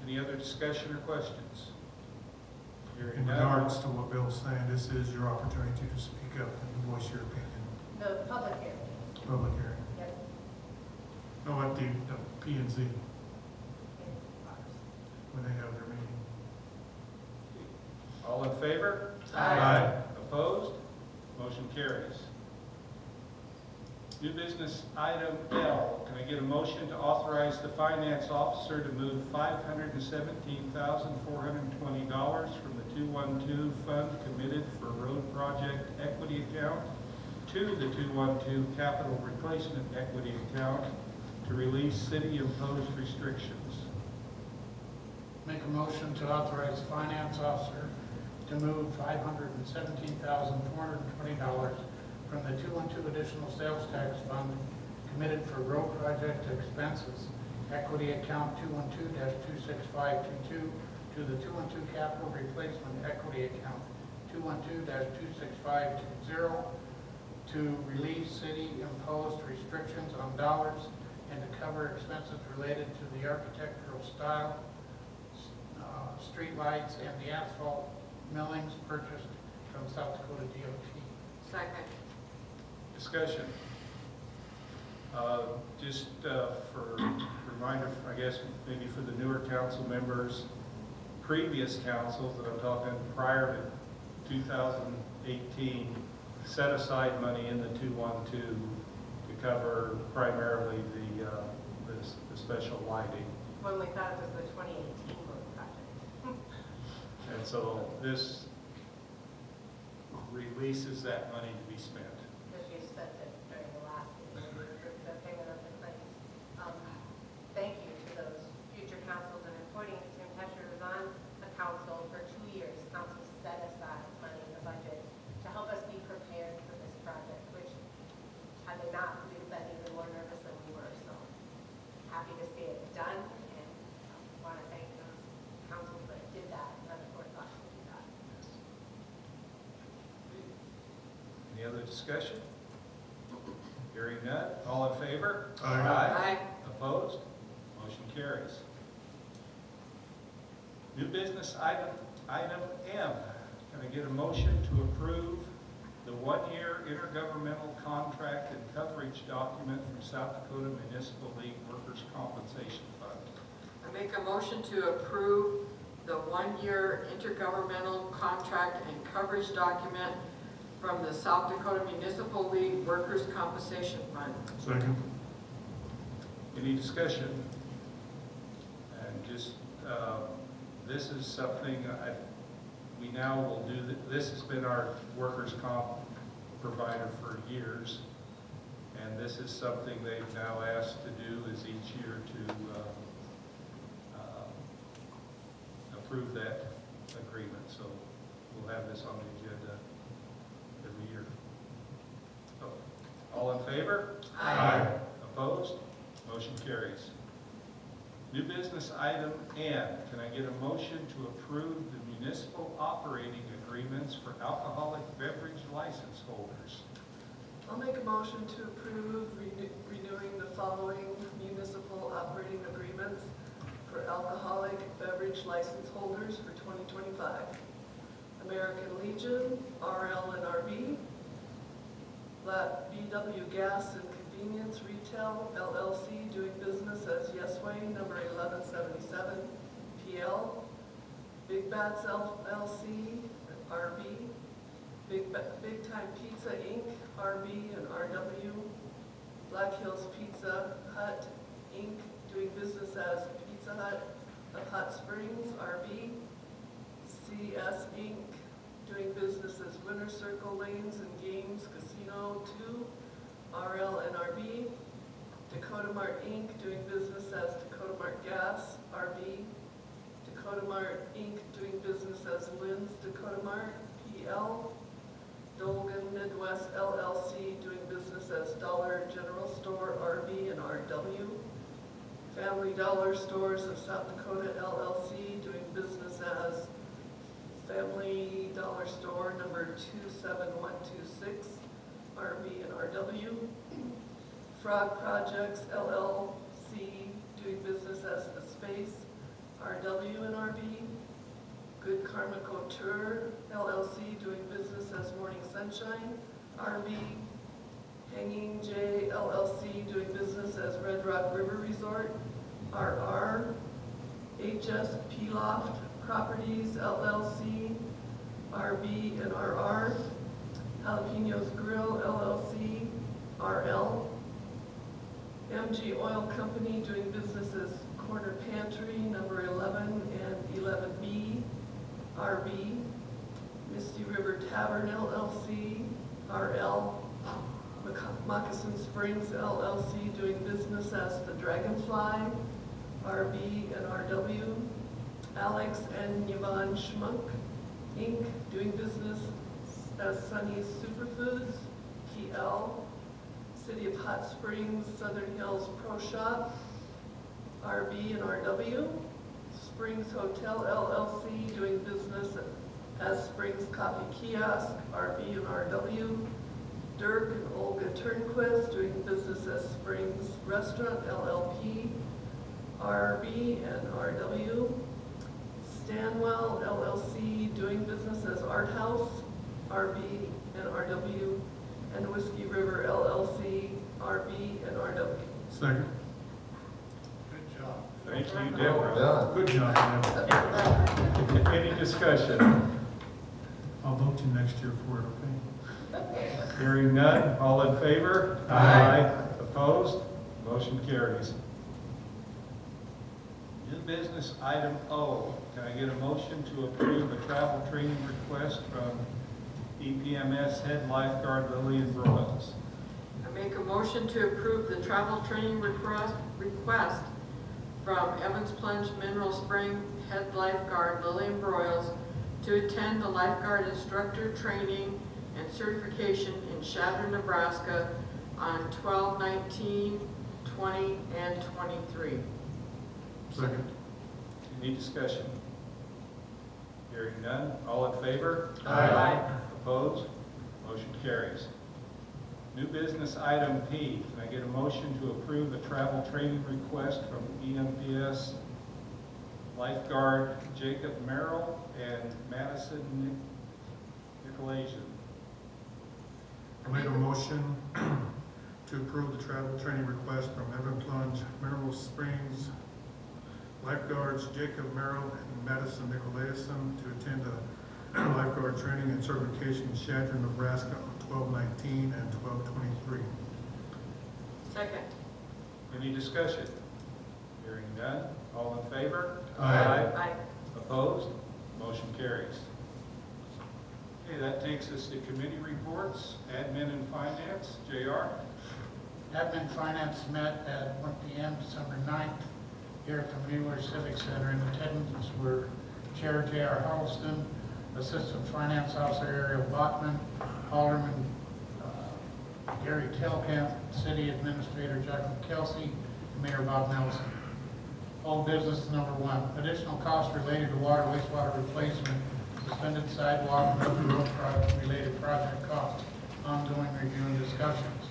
Any other discussion or questions? Hearing In none. regards to what Bill's saying, this is your opportunity to speak up and voice your opinion. The public hearing. Public hearing. Yep. No, at the P and Z, when they have their meeting. All in favor? Aye. Opposed? Motion carries. New business item L, can I get a motion to authorize the finance officer to move $517,420 from the 212 fund committed for road project equity account to the 212 capital replacement equity account to release city-imposed restrictions? Make a motion to authorize the finance officer to move $517,420 from the 212 additional sales tax fund committed for road project expenses, equity account 212-26522 to the 212 capital replacement equity account 212-26520 to relieve city-imposed restrictions on dollars and to cover expenses related to the architectural style, street lights, and the asphalt millings purchased from South Dakota DOT. Second. Discussion. Just for reminder, I guess maybe for the newer council members, previous councils that I'm talking prior to 2018 set aside money in the 212 to cover primarily the special lighting. When we thought it was the 2018 road project. And so this releases that money to be spent. Because you spent it during the last meeting, you approved the payment of the claims. Thank you to those future councils and appointing Tim Tesher was on the council for 2 years. Council set aside money in the budget to help us be prepared for this project, which had they not, we would have been even more nervous than we were. So happy to see it done, and want to thank those councils that did that and had the forethought to do that. Any other discussion? Hearing none, all in favor? Aye. Opposed? Motion carries. New business item M. Can I get a motion to approve the one-year intergovernmental contract and coverage document from South Dakota Municipal League Workers' Compensation Fund? I make a motion to approve the one-year intergovernmental contract and coverage document from the South Dakota Municipal League Workers' Compensation Fund. Second. Any discussion? And just, this is something we now will do, this has been our workers' comp provider for years, and this is something they've now asked to do is each year to approve that agreement. So we'll have this on the agenda every year. So, all in favor? Aye. Opposed? Motion carries. New business item N. Can I get a motion to approve the municipal operating agreements for alcoholic beverage license holders? I'll make a motion to approve renewing the following municipal operating agreements for alcoholic beverage license holders for 2025. American Legion, RL and RB, BW Gas and Convenience Retail, LLC, doing business as Yesway, number 1177, PL, Big Bats LLC, RB, Big Time Pizza Inc., RB and RW, Black Hills Pizza Hut Inc., doing business as Pizza Hut of Hot Springs, RB, CS Inc., doing business as Winter Circle Lanes and Games Casino 2, RL and RB, Dakota Mart Inc., doing business as Dakota Mart Gas, RB, Dakota Mart Inc., doing business as Lynn's Dakota Mart, PL, Dolgan Midwest LLC, doing business as Dollar General Store, RB and RW, Family Dollar Stores of South Dakota LLC, doing business as Family Dollar Store number 27126, RB and RW, Frog Projects LLC, doing business as The Space, RW and RB, Good Karma Couture LLC, doing business as Morning Sunshine, RB, Hanging J LLC doing business as Red Rock River Resort, RR. HSP Loft Properties LLC, RB and RR. Jalapenos Grill LLC, RL. MG Oil Company doing business as Corner Pantry, number 11 and 11B, RB. Misty River Tavern LLC, RL. Moccasin Springs LLC doing business as the Dragonfly, RB and RW. Alex and Yvonne Schmunk, Inc., doing business as Sunny's Superfoods, PL. City of Hot Springs, Southern Hills Pro Shop, RB and RW. Springs Hotel LLC, doing business as Springs Coffee Kiosk, RB and RW. Dirk and Olga Turnquist, doing business as Springs Restaurant LLP, RB and RW. Stanwell LLC, doing business as Art House, RB and RW. And Whiskey River LLC, RB and RW. Second. Good job. Thank you, Deborah. Good job, Deborah. Any discussion? I'll vote you next year for it, okay? Hearing none, all in favor? Aye. Opposed? Motion carries. New business item O. Can I get a motion to approve a travel training request from EPMS Head Lifeguard Lillian Broyles? I make a motion to approve the travel training request from Evans Plunge Mineral Spring Head Lifeguard Lillian Broyles to attend the lifeguard instructor training and certification in Shadron, Nebraska on 12/19, 20, and 23. Second. Any discussion? Hearing none, all in favor? Aye. Opposed? Motion carries. New business item P. Can I get a motion to approve a travel training request from EMPS lifeguard Jacob Merrill and Madison Nicolasian? I make a motion to approve the travel training request from Evan Plunge Mineral Springs lifeguards Jacob Merrill and Madison Nicolason to attend a lifeguard training and certification in Shadron, Nebraska on 12/19 and 12/23. Second. Any discussion? Hearing none, all in favor? Aye. Opposed? Motion carries. Okay, that takes us to committee reports, admin and finance. JR? Admin Finance met at 1 p.m. December 9th here at the Mueller Civic Center. In attendance were Chair J.R. Huddleston, Assistant Finance Officer Ariel Bachman, Alderman Gary Telkamp, City Administrator Jacqueline Kelsey, and Mayor Bob Nelson. Old business number 1, additional costs related to water wastewater replacement, suspended sidewalk, and other road related project costs, ongoing review and discussions.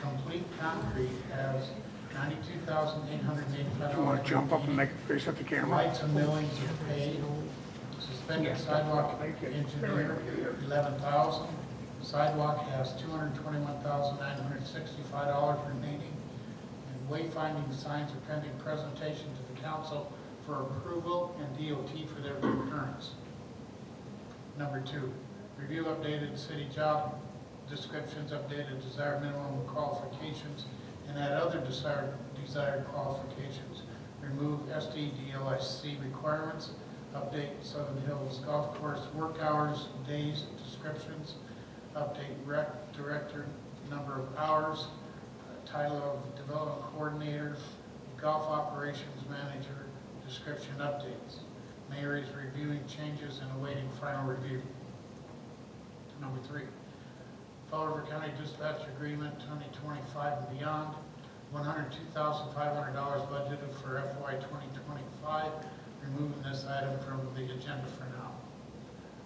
Complete Concrete has $92,885. You want to jump up and make a face at the camera? Lights and millings are paid. Suspended sidewalk engineer, $11,000. Sidewalk has $221,965 remaining. And wayfinding signs are pending presentation to the council for approval and DOT for their concurrence. Number 2, review updated city job descriptions, updated desired minimum qualifications, and add other desired qualifications. Remove SDDLIC requirements, update Southern Hills Golf Course work hours, days, descriptions, update rec director, number of hours, title of development coordinator, golf operations manager, description updates. Mayor is reviewing changes and awaiting final review. Number 3, Fall River County Dispatch Agreement 2025 and beyond, $102,500 budgeted for FY 2025. Removing this item from the agenda for now.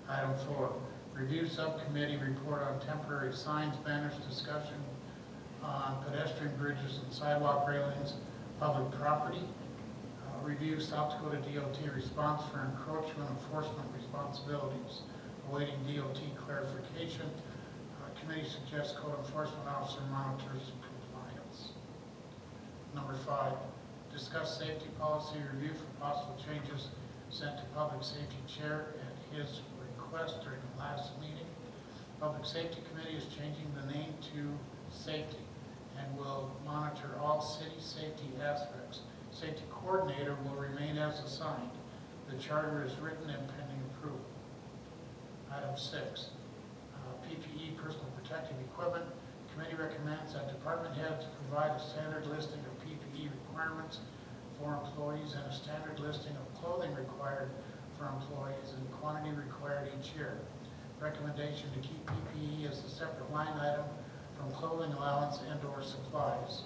Item 4, review subcommittee report on temporary signs, banners, discussion on pedestrian bridges and sidewalk railings, public property. Review South Dakota DOT response for encroachment enforcement responsibilities. Awaiting DOT clarification. committee suggests code enforcement officer monitors compliance. Number 5, discuss safety policy review for possible changes sent to public safety chair at his request during the last meeting. Public Safety Committee is changing the name to Safety and will monitor all city safety aspects. Safety coordinator will remain as assigned. The charter is written and pending approval. Item 6, PPE, personal protective equipment. Committee recommends that department heads provide a standard listing of PPE requirements for employees and a standard listing of clothing required for employees and quantity required each year. Recommendation to keep PPE as a separate line item from clothing allowance and/or supplies.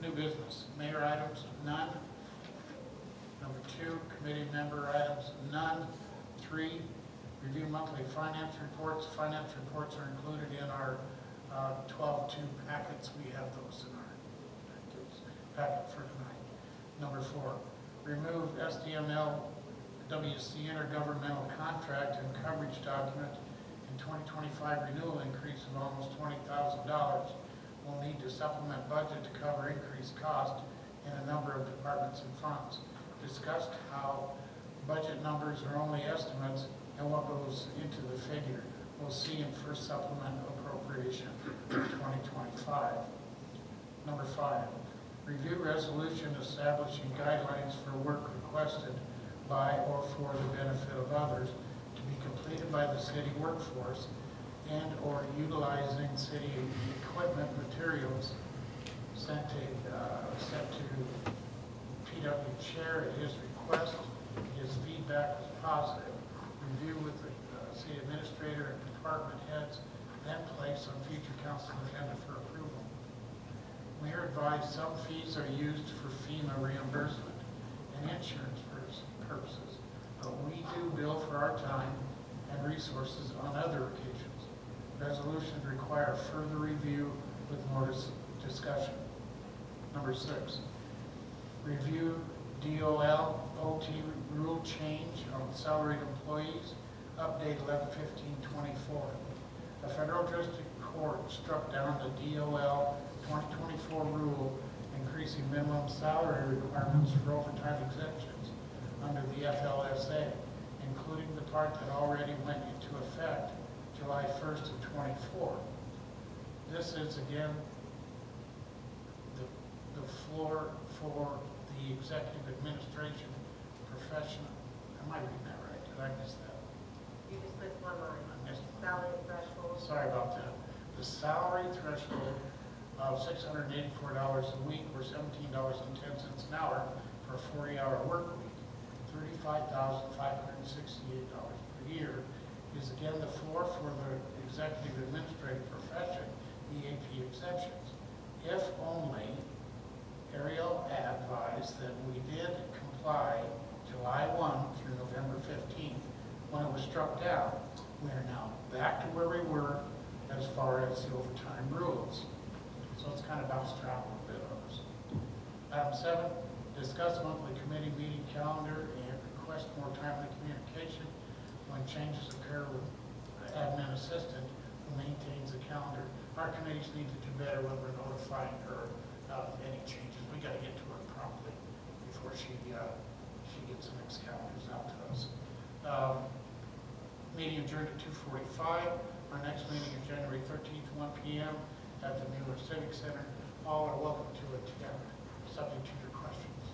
New business, mayor items, none. Number 2, committee member items, none. 3, review monthly finance reports. Finance reports are included in our 12-2 packets. We have those in our packet for tonight. Number 4, remove SDML WC intergovernmental contract and coverage document in 2025 renewal increase of almost $20,000. We'll need to supplement budget to cover increased cost in a number of departments and funds. Discussed how budget numbers are only estimates and what goes into the figure. We'll see in first supplement appropriation for 2025. Number 5, review resolution establishing guidelines for work requested by or for the benefit of others to be completed by the city workforce and or utilizing city equipment materials sent to PW Chair at his request. His feedback was positive. Review with the city administrator and department heads, then place on future council agenda for approval. We are advised some fees are used for FEMA reimbursement and insurance purposes, but we do bill for our time and resources on other occasions. Resolutions require further review with more discussion. Number 6, review DOL OT rule change on salaried employees, update 11/15/24. A federal district court struck down the DOL 2024 rule increasing minimum salary requirements for overtime exemptions under the FLSA, including the part that already went into effect July 1st of 24. This is again the floor for the executive administration profession. Am I reading that right? Did I miss that? You just missed one line. I missed one. Salary threshold. Sorry about that. The salary threshold of $684 a week or $17.10 an hour for a 40-hour work week, $35,568 per year, is again the floor for the executive administrative profession, EAP exemptions. If only Ariel advised that we did comply July 1 through November 15th when it was struck down. We are now back to where we were as far as the overtime rules. So it's kind of bounced around a little bit on us. Item 7, discuss monthly committee meeting calendar and request more timely communication when changes occur with admin assistant who maintains the calendar. Our committees need to do better when we're notifying her of any changes. We got to get to her promptly before she gets the next calendars out to us. Meeting adjourned at 2:45. Our next meeting is January 13th, 1 p.m. at the Mueller Civic Center. All are welcome to attend, subject to your questions.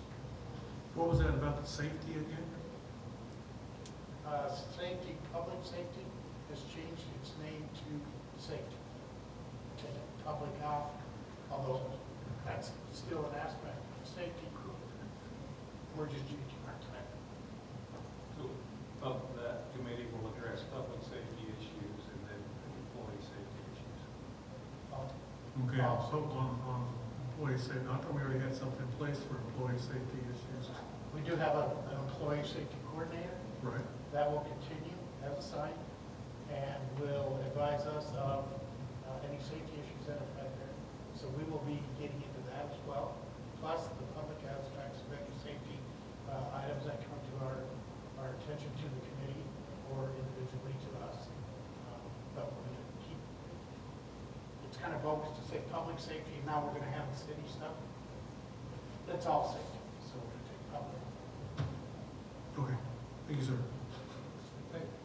What was that about the safety again? Safety, public safety has changed its name to safety. Taking public off, although that's still an aspect of safety group. We're just changing our title. So, that committee will address public safety issues and then employee safety issues. Okay, so on employee safety, I thought we already had something in place for employee safety issues. We do have an employee safety coordinator. Right. That will continue as assigned and will advise us of any safety issues that affect there. So we will be getting into that as well, plus the public aspects of any safety items that come to our attention to the committee or individually to us. But we're going to keep kind of bogus to say public safety, and now we're gonna have the city stuff. That's all safety, so we're gonna take public. Okay, thank you, sir.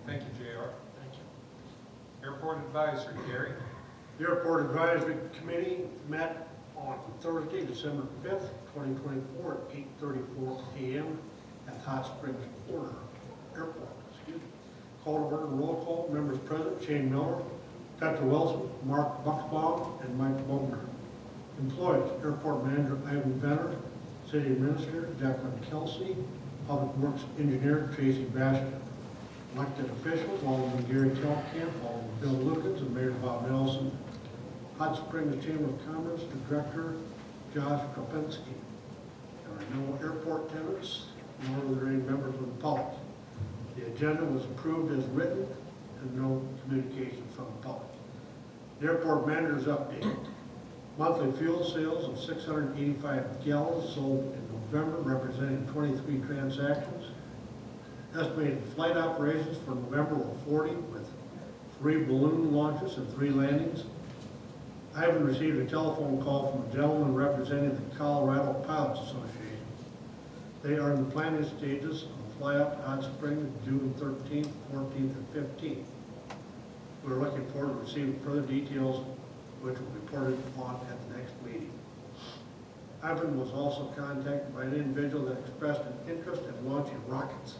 Thank you, JR. Thank you. Airport Advisory, Gary. The Airport Advisory Committee met on Thursday, December 5th, 2024 at 8:34 a.m. at Hot Springs Airport. Call to order, roll call, members present, Shane Miller, Petra Wilson, Mark Bucksbaum, and Mike Bogner. Employees, Airport Manager Ivan Benner, City Administrator Jacqueline Kelsey, Public Works Engineer Tracy Bastian. Elected officials, Alderman Gary Telkamp, Alderman Bill Lukens, and Mayor Bob Nelson. Hot Springs Chamber of Commerce, the Director Josh Kropinski. There are no airport tenants, nor are there any members of the public. The agenda was approved as written, and no communication from the public. The airport manager's update. Monthly fuel sales of 685 gallons sold in November, representing 23 transactions. Estimated flight operations for November were 40, with 3 balloon launches and 3 landings. I haven't received a telephone call from a gentleman representing the Colorado Pilots Association. They are in the planning stages of a fly-out to Hot Springs June 13th, 14th, and 15th. We're looking forward to receiving further details, which will be reported on at the next meeting. Ivan was also contacted by an individual that expressed an interest in launching rockets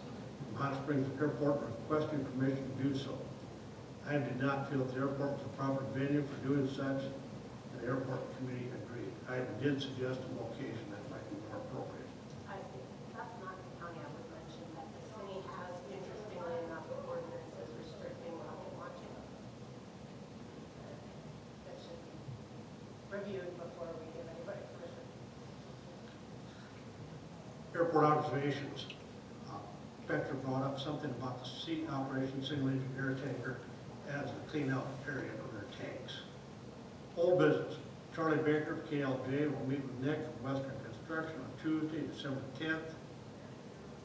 from Hot Springs Airport, requesting permission to do so. I did not feel that the airport was the proper venue for doing such, and the airport committee agreed. I did suggest a location that might be more appropriate. I think that's not the county I would mention, that the city has, interestingly enough, ordinances restricting rocket launching. That should be reviewed before we give anybody permission. Airport observations. Spectre brought up something about the seat operation single engine air tanker as a clean out area of their tanks. Old business. Charlie Baker of KLJ will meet with Nick from Western Construction on Tuesday, December 10th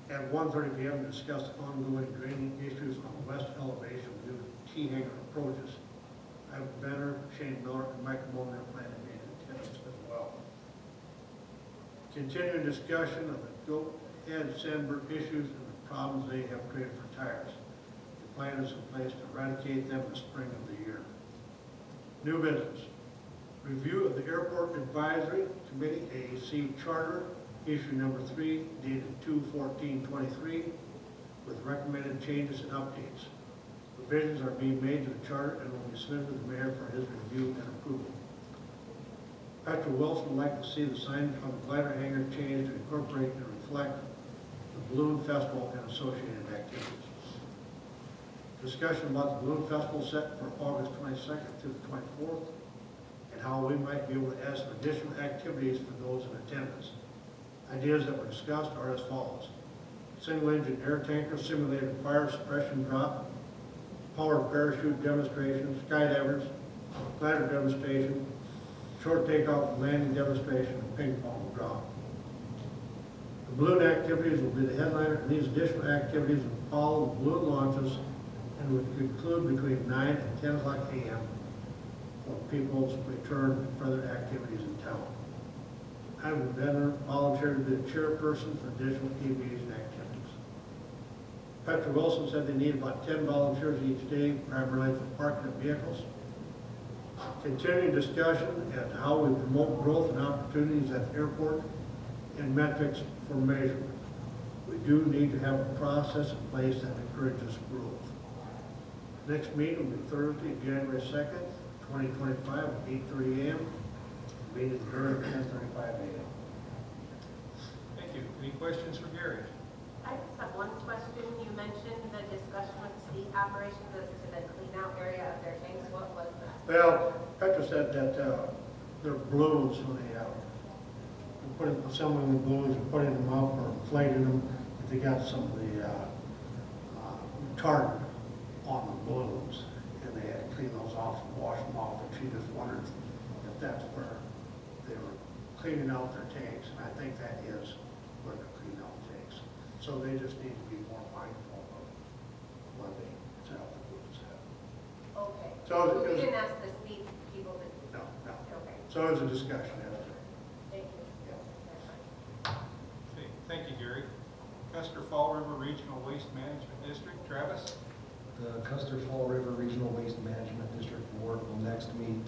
at 1:30 p.m. to discuss ongoing draining issues on the west elevation of new T-hangar approaches. Ivan Benner, Shane Miller, and Mike Bogner plan to be in attendance as well. Continuing discussion of the Goat-Head Sandberg issues and the problems they have created for tires. The plan is in place to eradicate them in the spring of the year. New business. Review of the Airport Advisory Committee AAC Charter, issue number 3, dated 2/14/23, with recommended changes and updates. Revisions are being made to the charter and will be submitted to the mayor for his review and approval. Petra Wilson would like to see the signage on the glider hangar changed to incorporate and reflect the Balloon Festival and associated activities. Discussion about the Balloon Festival set for August 22nd through the 24th, and how we might be able to add some additional activities for those in attendance. Ideas that were discussed are as follows. Single engine air tanker, simulated fire suppression drop, powered parachute demonstration, skydivers, glider demonstration, short takeoff and landing demonstration, and ping pong drop. The balloon activities will be the headliner, and these additional activities will follow the balloon launches and would conclude between 9 and 10 o'clock a.m. for people's return and further activities in town. Ivan Benner volunteered to be the chairperson for additional aviation activities. Petra Wilson said they need about 10 volunteers each day, primarily for parking of vehicles. Continuing discussion as to how we promote growth and opportunities at the airport and metrics for measurement. We do need to have a process in place that encourages growth. Next meeting will be Thursday, January 2nd, 2025 at 8:30 a.m. Meeting adjourned at 10:35 a.m. Thank you. Any questions for Gary? I just have one question. You mentioned the discussion with seat operations as to the clean out area of their tanks. What was that? Well, Petra said that they're balloons when they assembling the balloons and putting them up or inflating them. If they got some of the retardant on the balloons, and they had to clean those off and wash them off. And she just wondered if that's where they were cleaning out their tanks, and I think that is where they're cleaning out tanks. So they just need to be more mindful of when they set up the balloons. Okay. So we didn't ask the seat people to No. Okay, So it was a discussion. thank you. Okay, thank you, Gary. Custer Fall River Regional Waste Management District, Travis? The Custer Fall River Regional Waste Management District Board will next meet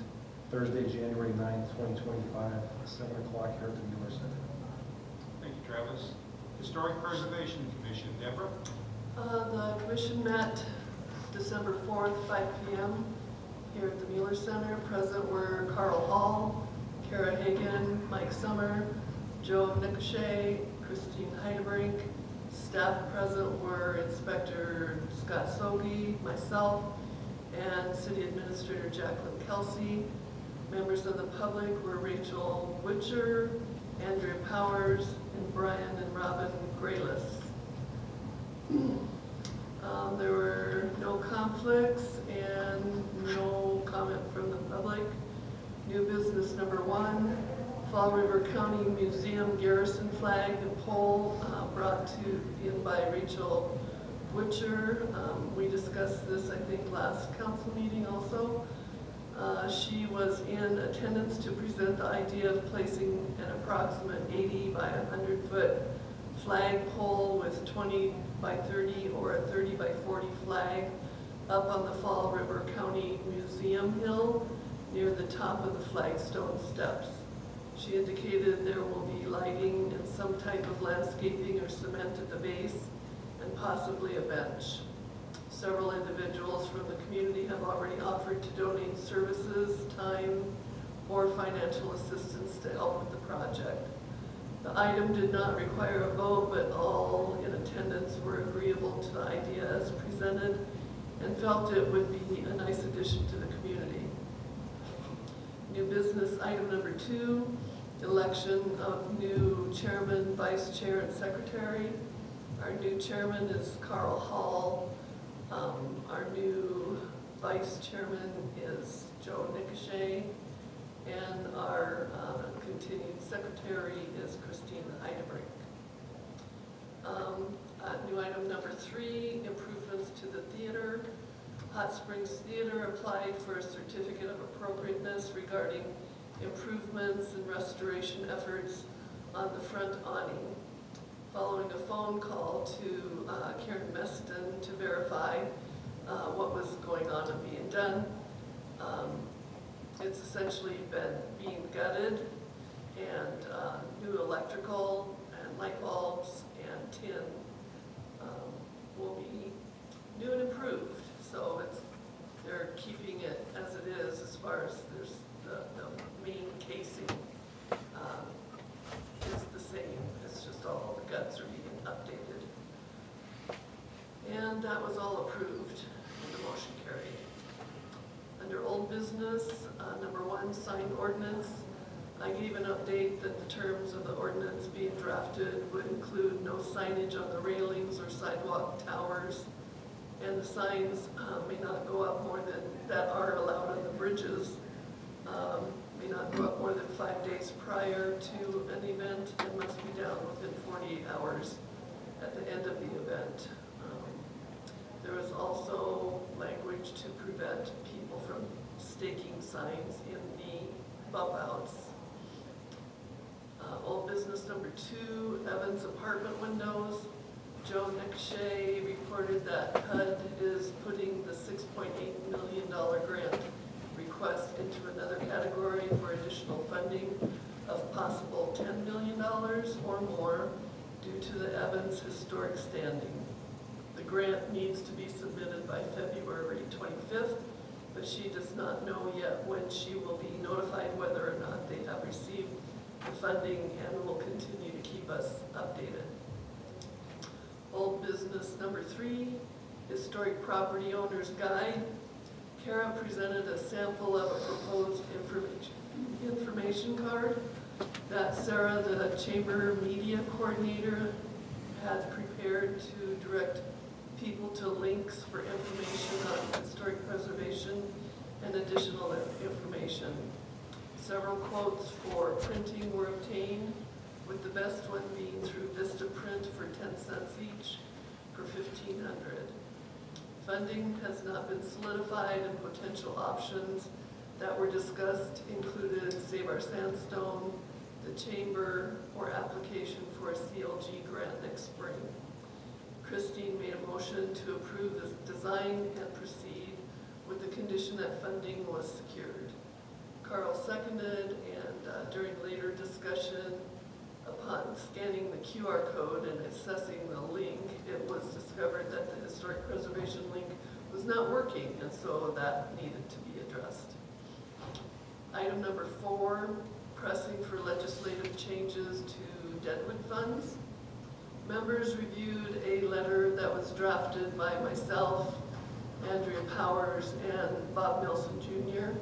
Thursday, January 9th, 2025, at 7 o'clock here at the Mueller Center. Thank you, Travis. Historic Preservation Commission, Deborah? The commission met December 4th, 5 p.m. here at the Mueller Center. Present were Carl Hall, Kara Hagan, Mike Summer, Joe Nicochet, Christine Heidebrink. Staff present were Inspector Scott Sogi, myself, and City Administrator Jacqueline Kelsey. Members of the public were Rachel Witcher, Andrea Powers, and Brian and Robin Graylis. There were no conflicts and no comment from the public. New business number 1, Fall River County Museum Garrison flag and pole brought in by Rachel Witcher. We discussed this, I think, last council meeting also. She was in attendance to present the idea of placing an approximate 80 by 100 foot flag pole with 20 by 30 or a 30 by 40 flag up on the Fall River County Museum Hill near the top of the flagstone steps. She indicated there will be lighting and some type of landscaping or cement at the base and possibly a bench. Several individuals from the community have already offered to donate services, time, or financial assistance to help with the project. The item did not require a vote, but all in attendance were agreeable to the idea as presented and felt it would be a nice addition to the community. New business item number 2, election of new chairman, vice chair, and secretary. Our new chairman is Carl Hall. Our new vice chairman is Joe Nicochet, and our continued secretary is Christine Heidebrink. New item number 3, improvements to the theater. Hot Springs Theater applied for a certificate of appropriateness regarding improvements and restoration efforts on the front awning. Following a phone call to Karen Meston to verify what was going on and being done. It's essentially been being gutted, and new electrical and light bulbs and tin will be new and improved. So they're keeping it as it is as far as there's the main casing is the same. It's just all the guts are being updated. And that was all approved and the motion carried. Under old business, number 1, signed ordinance. I gave an update that the terms of the ordinance being drafted would include no signage on the railings or sidewalk towers, and the signs may not go up more than, that are allowed on the bridges, may not go up more than 5 days prior to an event and must be down within 48 hours at the end of the event. There was also language to prevent people from staking signs in the bump outs. Old business number 2, Evans apartment windows. Joe Nicochet reported that HUD is putting the $6.8 million grant request into another category for additional funding of possible $10 million or more due to the Evans historic standing. The grant needs to be submitted by February 25th, but she does not know yet when she will be notified whether or not they have received the funding, and will continue to keep us updated. Old business number 3, historic property owner's guide. Kara presented a sample of a proposed information card that Sarah, the chamber media coordinator, had prepared to direct people to links for information on historic preservation and additional information. Several quotes for printing were obtained, with the best one being through Vistaprint for 10 cents each for $1,500. Funding has not been solidified, and potential options that were discussed included Save Our Sandstone, the Chamber, or application for a CLG grant next spring. Christine made a motion to approve the design and proceed with the condition that funding was secured. Carl seconded, and during later discussion, upon scanning the QR code and accessing the link, it was discovered that the historic preservation link was not working, and so that needed to be addressed. Item number 4, pressing for legislative changes to Deadwood funds. Members reviewed a letter that was drafted by myself, Andrea Powers, and Bob Nelson Jr.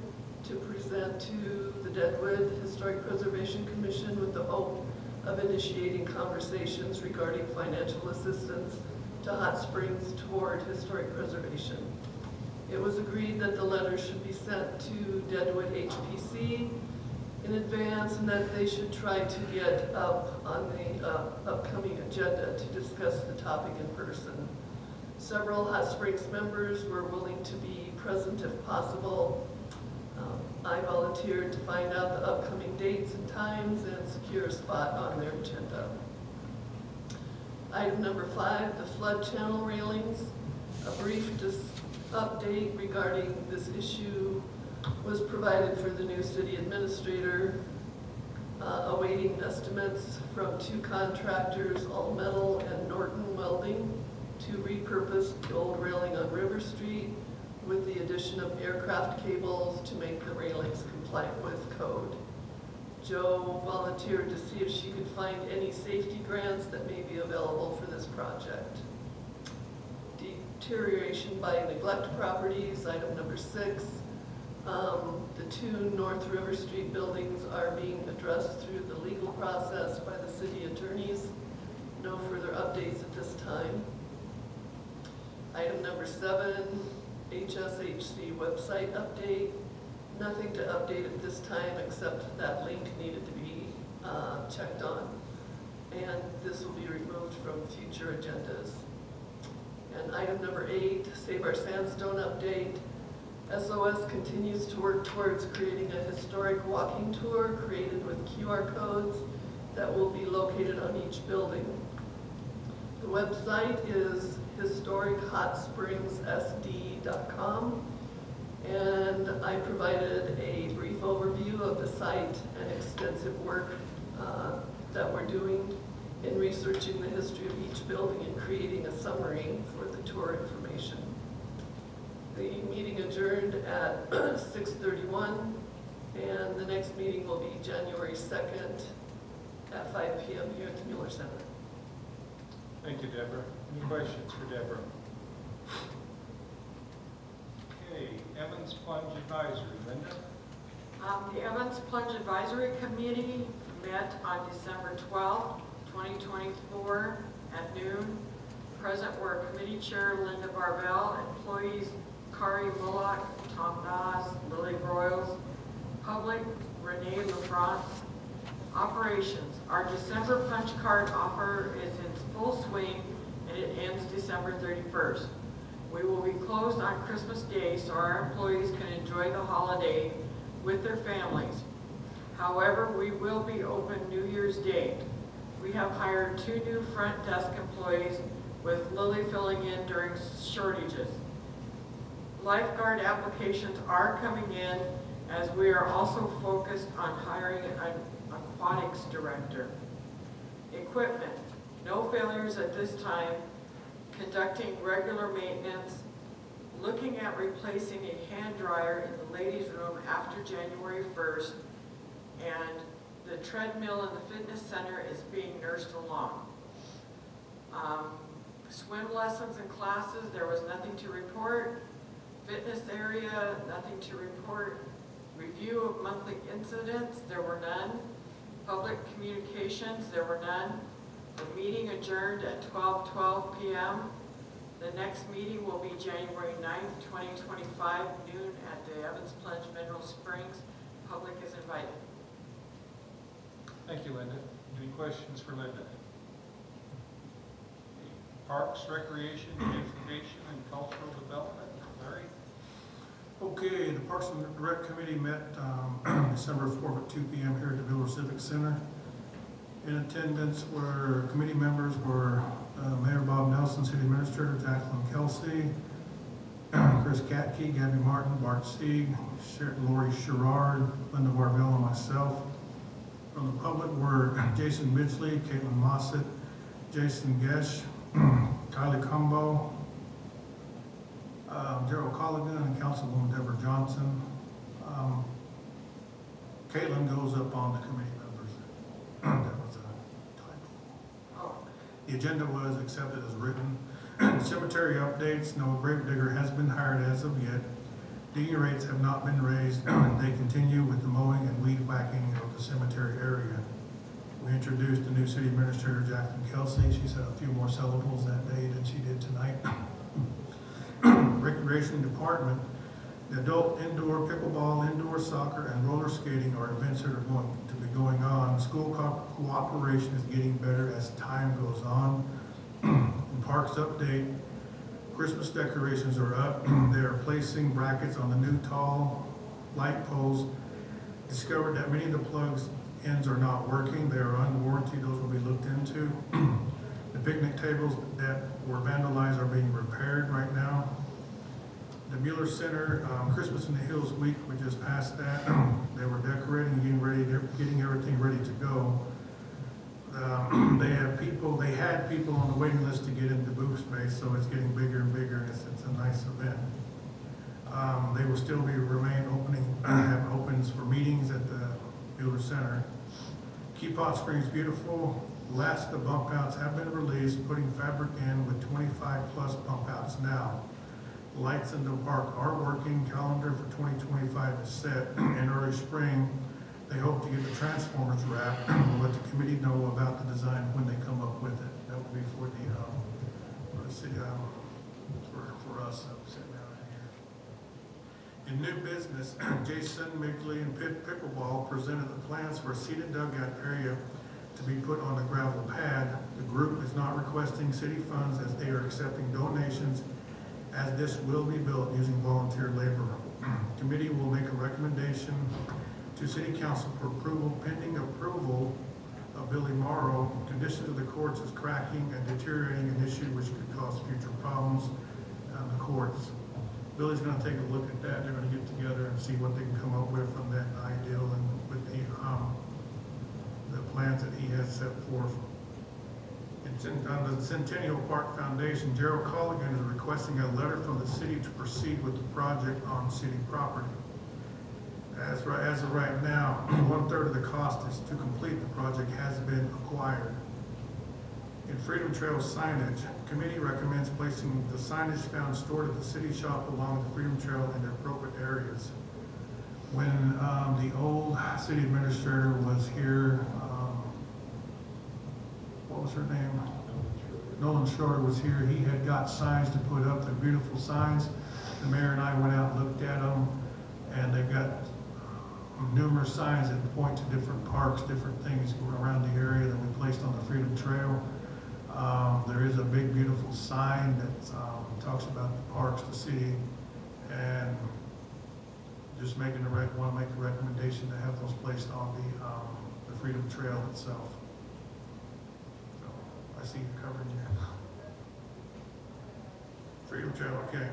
to present to the Deadwood Historic Preservation Commission with the hope of initiating conversations regarding financial assistance to Hot Springs toward historic preservation. It was agreed that the letter should be sent to Deadwood HPC in advance and that they should try to get up on the upcoming agenda to discuss the topic in person. Several Hot Springs members were willing to be present if possible. I volunteered to find out the upcoming dates and times and secure a spot on their agenda. Item number 5, the flood channel railings. A brief update regarding this issue was provided for the new city administrator, awaiting estimates from 2 contractors, All Metal and Norton Welding, to repurpose the old railing on River Street with the addition of aircraft cables to make the railings compliant with code. Joe volunteered to see if she could find any safety grants that may be available for this project. Deterioration by neglect properties, item number 6. The 2 North River Street buildings are being addressed through the legal process by the city attorneys. No further updates at this time. Item number 7, HSHC website update. Nothing to update at this time except that link needed to be checked on. And this will be removed from future agendas. And item number 8, Save Our Sandstone update. SOS continues to work towards creating a historic walking tour created with QR codes that will be located on each building. The website is historichotSpringsSD.com, and I provided a brief overview of the site and extensive work that we're doing in researching the history of each building and creating a summary for the tour information. The meeting adjourned at 6:31, and the next meeting will be January 2nd at 5 p.m. here at the Mueller Center. Thank you, Deborah. Any questions for Deborah? Okay, Evans Plunge Advisory, Linda? The Evans Plunge Advisory Committee met on December 12th, 2024 at noon. Present were Committee Chair Linda Barbell, employees Kari Bullock, Tom Nas, Lily Broyles, Public Renee LaFrance. Operations. Our December punch card offer is in full swing and it ends December 31st. We will be closed on Christmas Day so our employees can enjoy the holiday with their families. However, we will be open New Year's Day. We have hired 2 new front desk employees with Lily filling in during shortages. Lifeguard applications are coming in as we are also focused on hiring an aquatics director. Equipment, no failures at this time, conducting regular maintenance, looking at replacing a hand dryer in the ladies' room after January 1st, and the treadmill in the fitness center is being nursed along. Swim lessons and classes, there was nothing to report. Fitness area, nothing to report. Review of monthly incidents, there were none. Public communications, there were none. The meeting adjourned at 12:12 p.m. The next meeting will be January 9th, 2025, noon at the Evans Plunge Mineral Springs. Public is invited. Thank you, Linda. Any questions for Linda? Parks, Recreation, Education, and Cultural Development, Larry? Okay, the Parks and Rec Committee met December 4th at 2 p.m. here at the Village Civic Center. In attendance were committee members were Mayor Bob Nelson, City Administrator Jacqueline Kelsey, Chris Katke, Gabby Martin, Bart Stieg, Lori Sherrard, Linda Barbell, and myself. From the public were Jason Midgley, Caitlin Mossett, Jason Gesh, Kylie Cumbo, Gerald Colligan, and Councilwoman Deborah Johnson. Caitlin goes up on the committee members. That was a typo. The agenda was accepted as written. Cemetery updates, no grave digger has been hired as of yet. Digging rates have not been raised. They continue with the mowing and weed whacking of the cemetery area. We introduced the new city administrator, Jacqueline Kelsey. She said a few more syllables that day than she did tonight. Recreation department, the adult indoor pickleball, indoor soccer, and roller skating are events that are going to be going on. School cooperation is getting better as time goes on. Parks update, Christmas decorations are up. They are placing brackets on the new tall light poles. Discovered that many of the plugs ends are not working. They are on warranty. Those will be looked into. The picnic tables that were vandalized are being repaired right now. The Mueller Center, Christmas in the Hills week, we just passed that. They were decorating and getting everything ready to go. They had people on the waiting list to get into booth space, so it's getting bigger and bigger, and it's a nice event. They will still have opens for meetings at the Mueller Center. Keypot Springs Beautiful, last the bump outs have been released, putting fabric in with 25 plus bump outs now. Lights in the park are working. Calendar for 2025 is set. In early spring, they hope to get the transformers wrapped. We'll let the committee know about the design when they come up with it. That will be for the city, for us sitting down here. In new business, Jason Midgley and Pickleball presented the plans for a seated dugout area to be put on the gravel pad. The group is not requesting city funds as they are accepting donations, as this will be built using volunteer labor. Committee will make a recommendation to City Council for approval pending approval of Billy Morrow. Condition of the courts is cracking and deteriorating, an issue which could cause future problems on the courts. Billy's going to take a look at that. They're going to get together and see what they can come up with from that ideal and with the plans that he has set forth. On the Centennial Park Foundation, Gerald Colligan is requesting a letter from the city to proceed with the project on city property. As of right now, 1/3 of the cost is to complete the project has been acquired. In Freedom Trail signage, committee recommends placing the signage found stored at the city shop along the Freedom Trail in the appropriate areas. When the old city administrator was here, what was her name? Nolan Shorter was here. He had got signs to put up. They're beautiful signs. The mayor and I went out and looked at them, and they've got numerous signs that point to different parks, different things going around the area that we placed on the Freedom Trail. There is a big, beautiful sign that talks about the parks, the city, and just want to make a recommendation to have those placed on the Freedom Trail itself. I see you covering your Freedom Trail, okay.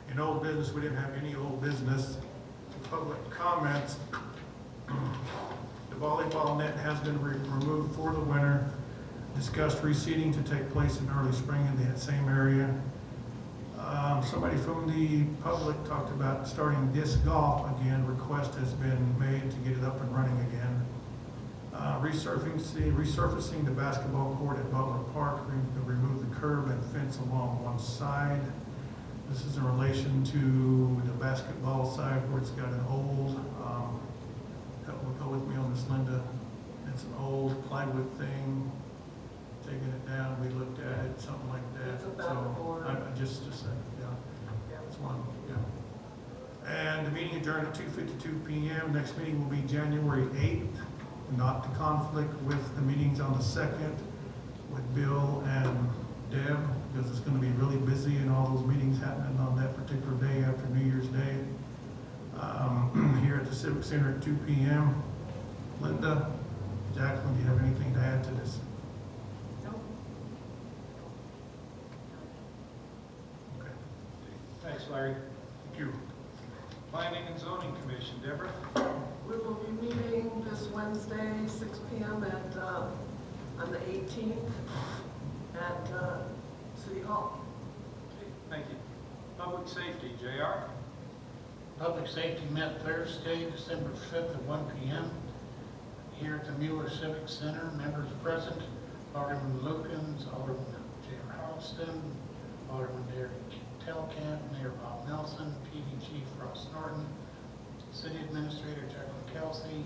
In old business, we didn't have any old business. Public comments. The volleyball net has been removed for the winter. Discussed reseeding to take place in early spring in that same area. Somebody from the public talked about starting disc golf again. Request has been made to get it up and running again. Resurfacing the basketball court at Butler Park, remove the curb and fence along one side. This is in relation to the basketball side where it's got an old, go with me on this, Linda. It's an old plywood thing, taking it down, we looked at it, something like that. It's about So, just a second, yeah. That's one, yeah. And the meeting adjourned at 2:52 p.m. Next meeting will be January 8th. Not to conflict with the meetings on the 2nd with Bill and Deb, because it's gonna be really busy and all those meetings happening on that particular day after New Year's Day. Here at the Civic Center at 2 p.m. Linda, Jacqueline, do you have anything to add to this? Okay. Thanks, Larry. Thank you. Planning and Zoning Commission, Deborah? We will be meeting this Wednesday, 6 p.m. at, on the 18th at City Hall. Okay, thank you. Public Safety, JR? Public Safety met Thursday, December 5th at 1 p.m. here at the Mueller Civic Center. Members present, Alderman Lukens, Alderman J.R. Houston, Alderman Derek Telkamp, Mayor Bob Nelson, PD Chief Ross Norton, City Administrator Jacqueline Kelsey,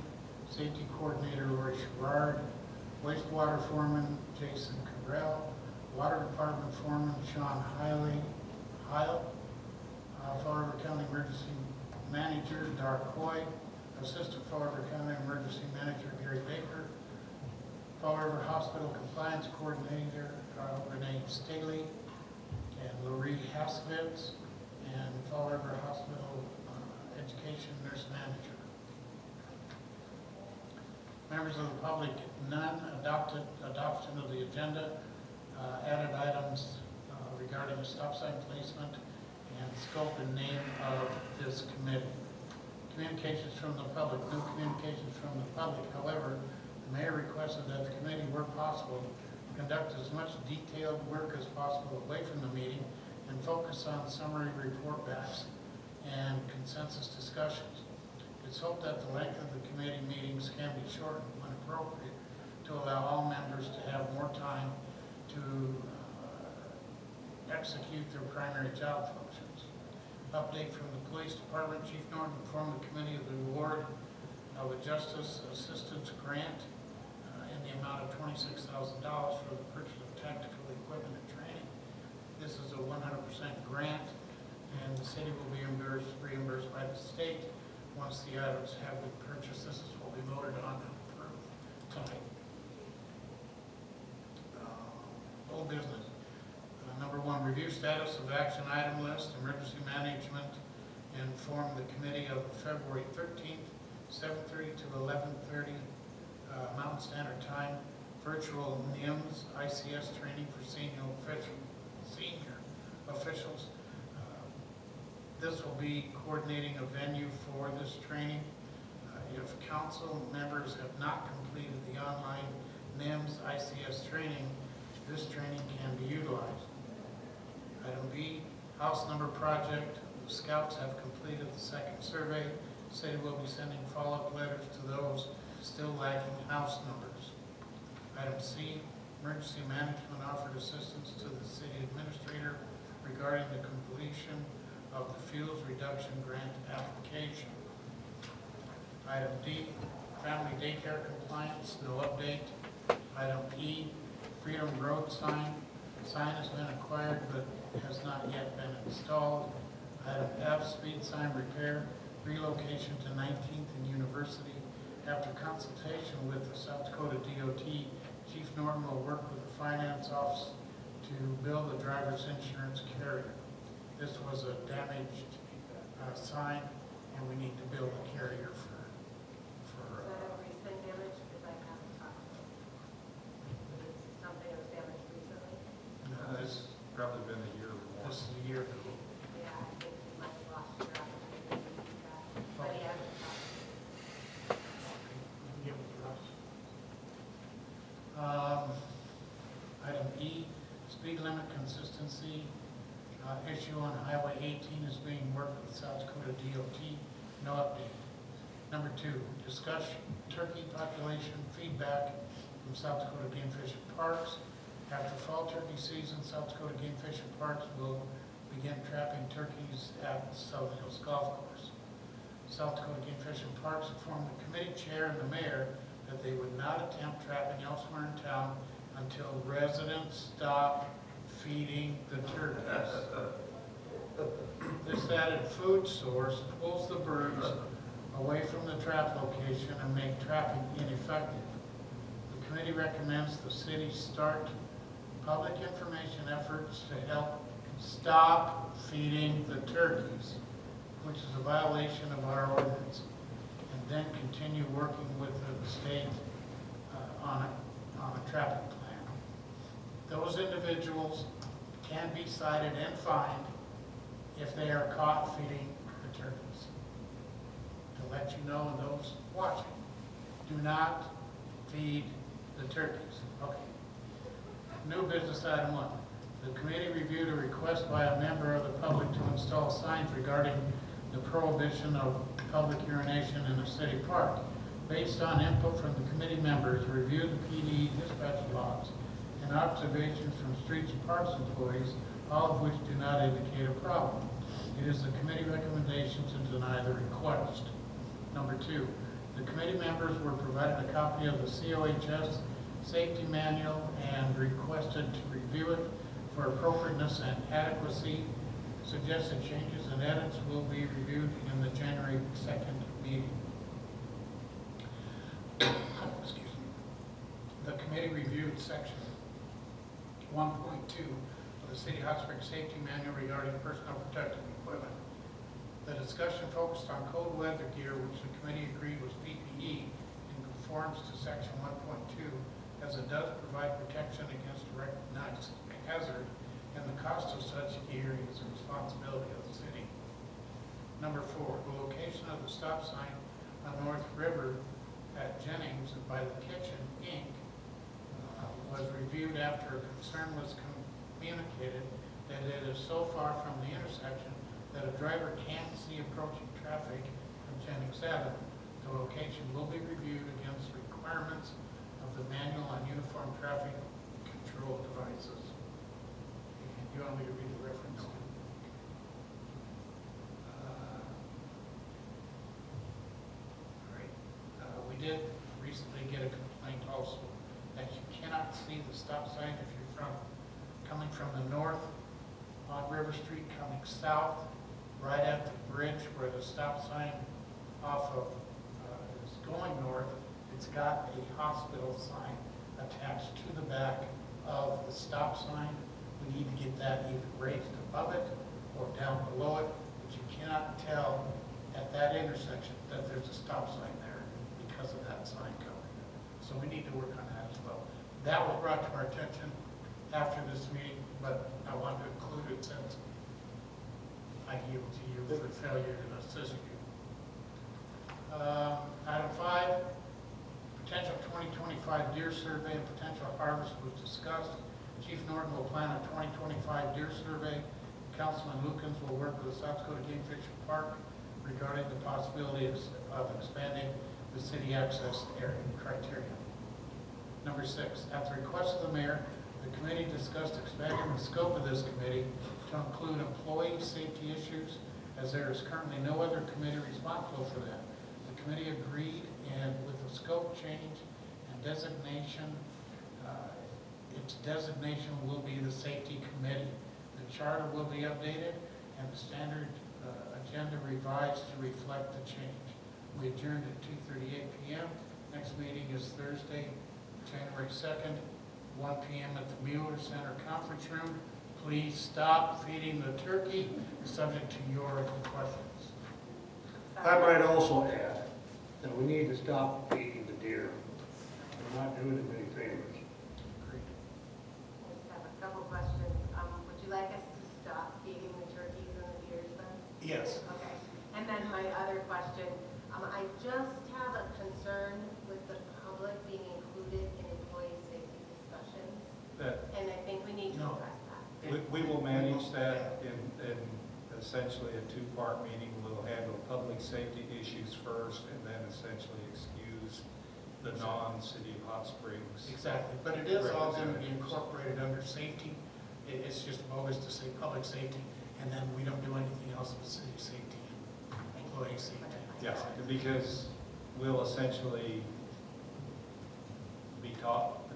Safety Coordinator Lori Sherrard, Wastewater Foreman Jason Cabral, Water Department Foreman Sean Heil, Fall River County Emergency Manager Dark Hoy, Assistant Fall River County Emergency Manager Gary Baker, Fall River Hospital Compliance Coordinator Renee Staley, and Loree Haskevitz, and Fall River Hospital Education Nurse Manager. Members of the public, none adoption of the agenda, added items regarding stop sign placement and scope and name of this committee. Communications from the public, no communications from the public. However, the mayor requested that the committee, where possible, conduct as much detailed work as possible away from the meeting and focus on summary report backs and consensus discussions. It's hoped that the length of the committee meetings can be shortened when appropriate to allow all members to have more time to execute their primary job functions. Update from the Police Department. Chief Norton informed the committee of the award of a Justice Assistance Grant in the amount of $26,000 for the purchase of tactical equipment and training. This is a 100% grant, and the city will be reimbursed by the state once the items have been purchased. This is what we voted on and approved tonight. Old business. Number 1, review status of action item list, emergency management, inform the committee of February 13th, 7:30 to 11:30 Mountain Standard Time, virtual NIMS ICS training for senior officials. This will be coordinating a venue for this training. If council members have not completed the online NIMS ICS training, this training can be utilized. Item B, house number project. The scouts have completed the second survey. The city will be sending follow-up letters to those still lacking house numbers. Item C, emergency management offered assistance to the city administrator regarding the completion of the fuels reduction grant application. Item D, family daycare compliance, no update. Item E, Freedom Road sign. Sign has been acquired but has not yet been installed. Item F, speed sign repair, relocation to 19th and University. After consultation with the South Dakota DOT, Chief Norton will work with the finance office to build a driver's insurance carrier. This was a damaged sign, and we need to build a carrier for Is that a recent damage? Because I haven't talked to them. Is it something that was damaged recently? This has probably been a year or more. this is a year ago. Yeah, I think you might have lost your opportunity to do that. But he hasn't talked. Get with Russ. Item E, speed limit consistency. Issue on Highway 18 is being worked with South Dakota DOT. No update. Number 2, discuss turkey population feedback from South Dakota Game Fish and Parks. After fall turkey season, South Dakota Game Fish and Parks will begin trapping turkeys at Southern Hills Golf Course. South Dakota Game Fish and Parks informed the committee chair and the mayor that they would not attempt trapping elsewhere in town until residents stop feeding the turkeys. This added food source pulls the birds away from the trap location and make trapping ineffective. The committee recommends the city start public information efforts to help stop feeding the turkeys, which is a violation of our ordinance, and then continue working with the state on a traffic plan. Those individuals can be cited and fined if they are caught feeding the turkeys. To let you know, and those watching, do not feed the turkeys. Okay. New business item 1. The committee reviewed a request by a member of the public to install signs regarding the prohibition of public urination in a city park. Based on input from the committee members, reviewed the PD dispatch logs, and observations from streets and parks employees, all of which do not indicate a problem. It is the committee recommendation to deny the request. Number 2, the committee members were provided a copy of the COHS safety manual and requested to review it for appropriateness and adequacy. Suggested changes and edits will be reviewed in the January 2nd meeting. Excuse me. The committee reviewed section 1.2 of the City Hot Springs Safety Manual regarding personal protective equipment. The discussion focused on cold weather gear, which the committee agreed was PPE and conforms to section 1.2, as it does provide protection against a recognized hazard, and the cost of such gear is the responsibility of the city. Number 4, the location of the stop sign on North River at Jennings by the Kitchen, Inc. Was reviewed after a concern was communicated that it is so far from the intersection that a driver can't see approaching traffic from Jennings Avenue. The location will be reviewed against requirements of the manual on uniform traffic control devices. And you want me to read the reference? We did recently get a complaint also that you cannot see the stop sign if you're coming from the north on River Street, coming south, right at the bridge where the stop sign off of is going north. It's got a hospital sign attached to the back of the stop sign. We need to get that either raised above it or down below it, but you cannot tell at that intersection that there's a stop sign there because of that sign coming. So we need to work on that as well. That was brought to our attention after this meeting, but I wanted to include it since I yield to you for failure to assist you. Item 5, potential 2025 deer survey and potential harvest was discussed. Chief Norton will plan a 2025 deer survey. Councilman Lukens will work with the South Dakota Game Fish Park regarding the possibilities of expanding the city access area criteria. Number 6, at the request of the mayor, the committee discussed expanding the scope of this committee to include employee safety issues, as there is currently no other committee responsible for that. The committee agreed, and with the scope change and designation, its designation will be the safety committee. The charter will be updated and the standard agenda revised to reflect the change. We adjourned at 2:38 p.m. Next meeting is Thursday, January 2nd, 1 p.m. at the Mueller Center Conference Room. Please stop feeding the turkey, subject to your questions. I might also add that we need to stop feeding the deer. We're not doing it many favors. I just have a couple questions. Would you like us to stop feeding the turkeys and the deers then? Yes. Okay. And then my other question, I just have a concern with the public being included in employee safety discussions. And I think we need to address that. We will manage that in essentially a two-part meeting. We'll handle public safety issues first and then essentially excuse the non-City of Hot Springs. Exactly, but it is all going to be incorporated under safety. It's just bogus to say public safety, and then we don't do anything else with city safety and employee safety. Yeah, because we'll essentially be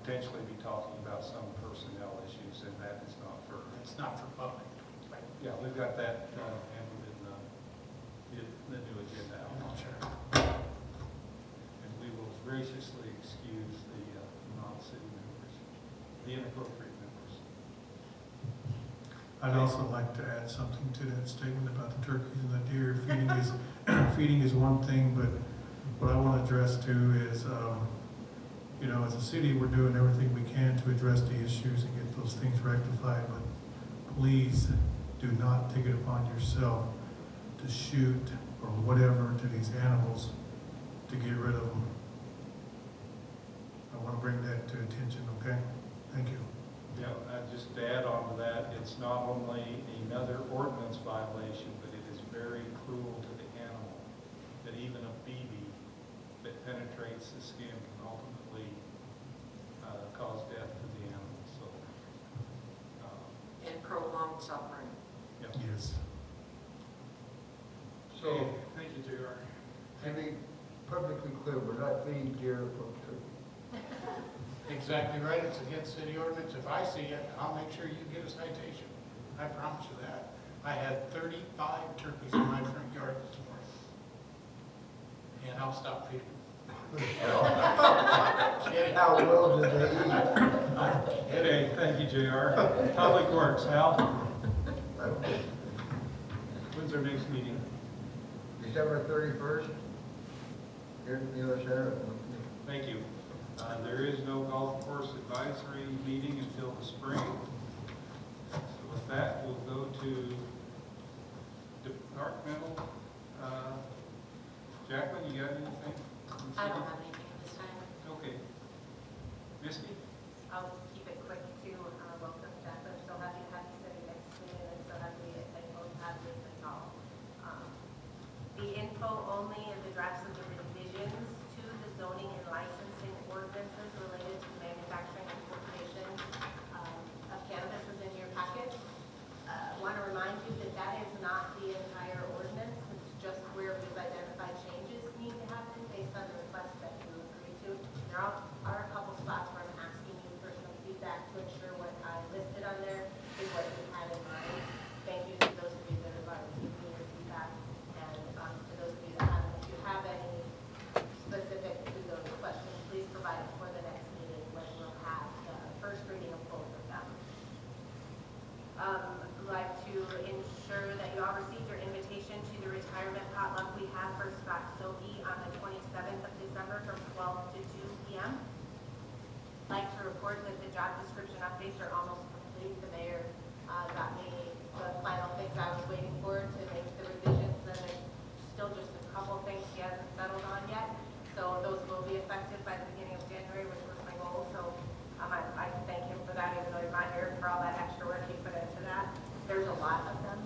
potentially be talking about some personnel issues, and that is not for... It's not for public. Right. Yeah, we've got that handled in the new agenda. Sure. And we will graciously excuse the non-city members, the inappropriate members. I'd also like to add something to that statement about the turkeys and the deer. Feeding is one thing, but what I want to address too is, you know, as a city, we're doing everything we can to address the issues and get those things rectified, but please do not take it upon yourself to shoot or whatever to these animals to get rid of them. I want to bring that to attention, okay? Thank you. Yeah, just to add on to that, it's not only another ordinance violation, but it is very cruel to the animal that even a BB that penetrates the skin can ultimately cause death to the animal. So, And prolonged suffering. yep. Yes. So, thank you, JR. To be perfectly clear, we're not feeding deer or turkey. Exactly right, it's against city ordinance. If I see it, I'll make sure you get a citation. I promise you that. I had 35 turkeys in my front yard this morning. And I'll stop feeding them. Kidding. How well do they eat? Okay, thank you, JR. Public Works, Al? When's our next meeting? December 31st, here at the U.S. Center. Thank you. There is no golf course advisory meeting until the spring. So with that, we'll go to departmental. Jacqueline, you got anything? I don't have anything at this time. Okay. Misty? I'll keep it quick too. Welcome, Jacqueline. So happy to have you sitting next to me, and I'm so happy that you both have this at all. The info only is the drafts of the revisions to the zoning and licensing ordinances related to the manufacturing and cultivation of cannabis is in your packet. I want to remind you that that is not the entire ordinance. It's just where we've identified changes need to happen based on the request that you agree to. There are a couple spots where I'm asking you for some feedback to ensure what I listed on there is what you had in mind. Thank you to those of you that have already given me your feedback, and to those of you that haven't. If you have any specific to those questions, please provide it for the next meeting when we'll have the first reading of both of them. I'd like to ensure that you all received your invitation to the retirement potluck we have for Scott Sohi on the 27th of December from 12 to 2 p.m. I'd like to report that the job description updates are almost complete. The mayor got me the final things I was waiting for to make the revisions, and there's still just a couple things he hasn't settled on yet. So those will be effective by the beginning of January, which was my goal. So I thank him for that, even though he's not here, for all that extra work he put into that. There's a lot of them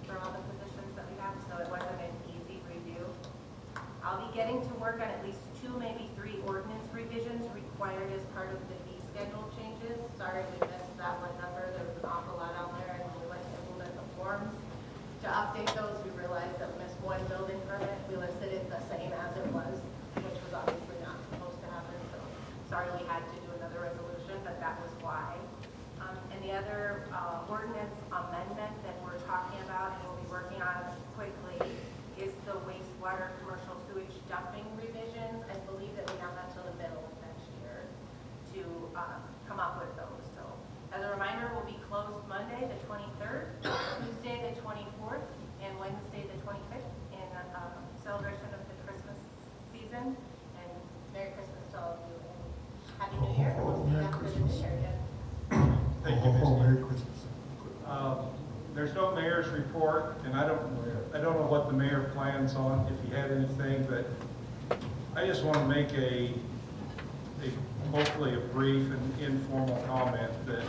for all the positions that we have, so it wasn't an easy review. I'll be getting to work on at least 2, maybe 3 ordinance revisions required as part of the fee schedule changes. Sorry we missed that one number. There was an awful lot on there, and we went to implement the forms. To update those, we realized that we missed one building permit. We listed it the same as it was, which was obviously not supposed to happen. So sorry we had to do another resolution, but that was why. And the other ordinance amendment that we're talking about and we'll be working on quickly is the wastewater commercial sewage dumping revisions. I believe that we have until the middle of next year to come up with those. So as a reminder, we'll be closed Monday the 23rd, Tuesday the 24th, and Wednesday the 25th in celebration of the Christmas season. And Merry Christmas to all of you and Happy New Year. We'll see you after the New Year again. Thank you, Misty. Merry Christmas. There's no mayor's report, and I don't know what the mayor plans on, if he had anything, but I just want to make hopefully a brief and informal comment that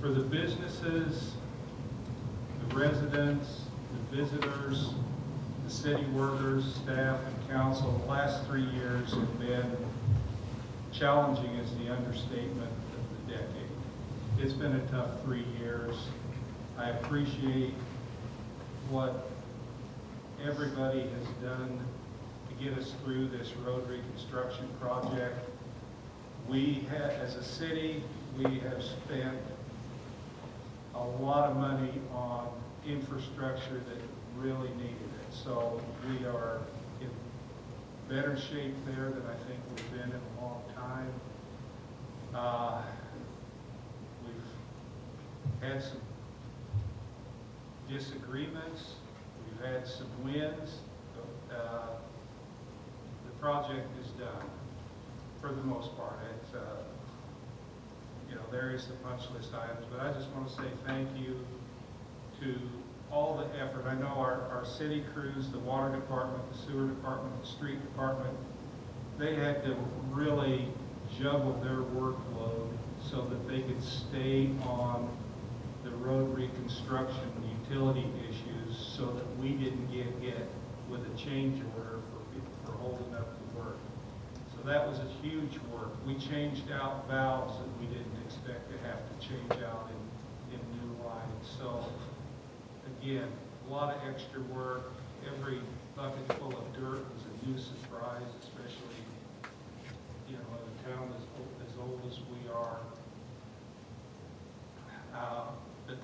for the businesses, the residents, the visitors, the city workers, staff, and council, the last 3 years have been challenging is the understatement of the decade. It's been a tough 3 years. I appreciate what everybody has done to get us through this road reconstruction project. We have, as a city, we have spent a lot of money on infrastructure that really needed it. So we are in better shape there than I think we've been in a long time. We've had some disagreements, we've had some wins. The project is done for the most part. It's, there is the punch list items, but I just want to say thank you to all the effort. I know our city crews, the water department, the sewer department, the street department, they had to really juggle their workload so that they could stay on the road reconstruction utility issues so that we didn't get hit with a change order for holding up the work. So that was a huge work. We changed out valves that we didn't expect to have to change out in new lines. So again, a lot of extra work. Every bucket full of dirt was a new surprise, especially, in a town as old as we are. But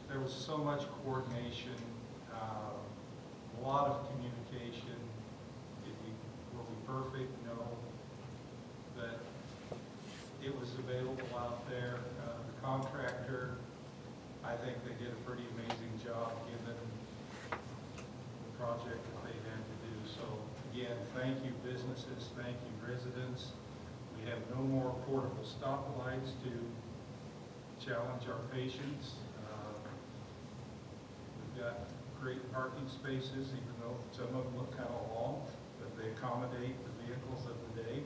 there was so much coordination, a lot of communication. Were we perfect? No. But it was available out there. The contractor, I think they did a pretty amazing job given the project that they had to do. So again, thank you businesses, thank you residents. We have no more portable stoplights to challenge our patients. We've got great parking spaces, even though some of them look kind of long, but they accommodate the vehicles of the day.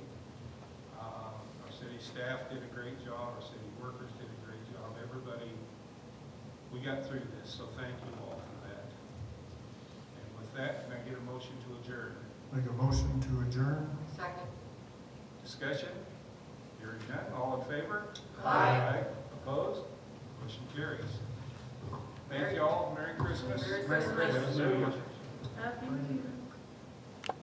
Our city staff did a great job, our city workers did a great job. Everybody, we got through this, so thank you all for that. And with that, can I get a motion to adjourn? Make a motion to adjourn. Second. Discussion? Hearing none, all in favor? Aye. Opposed? Motion carries. Thank you all. Merry Christmas. Merry Christmas. Happy New Year. Happy New Year.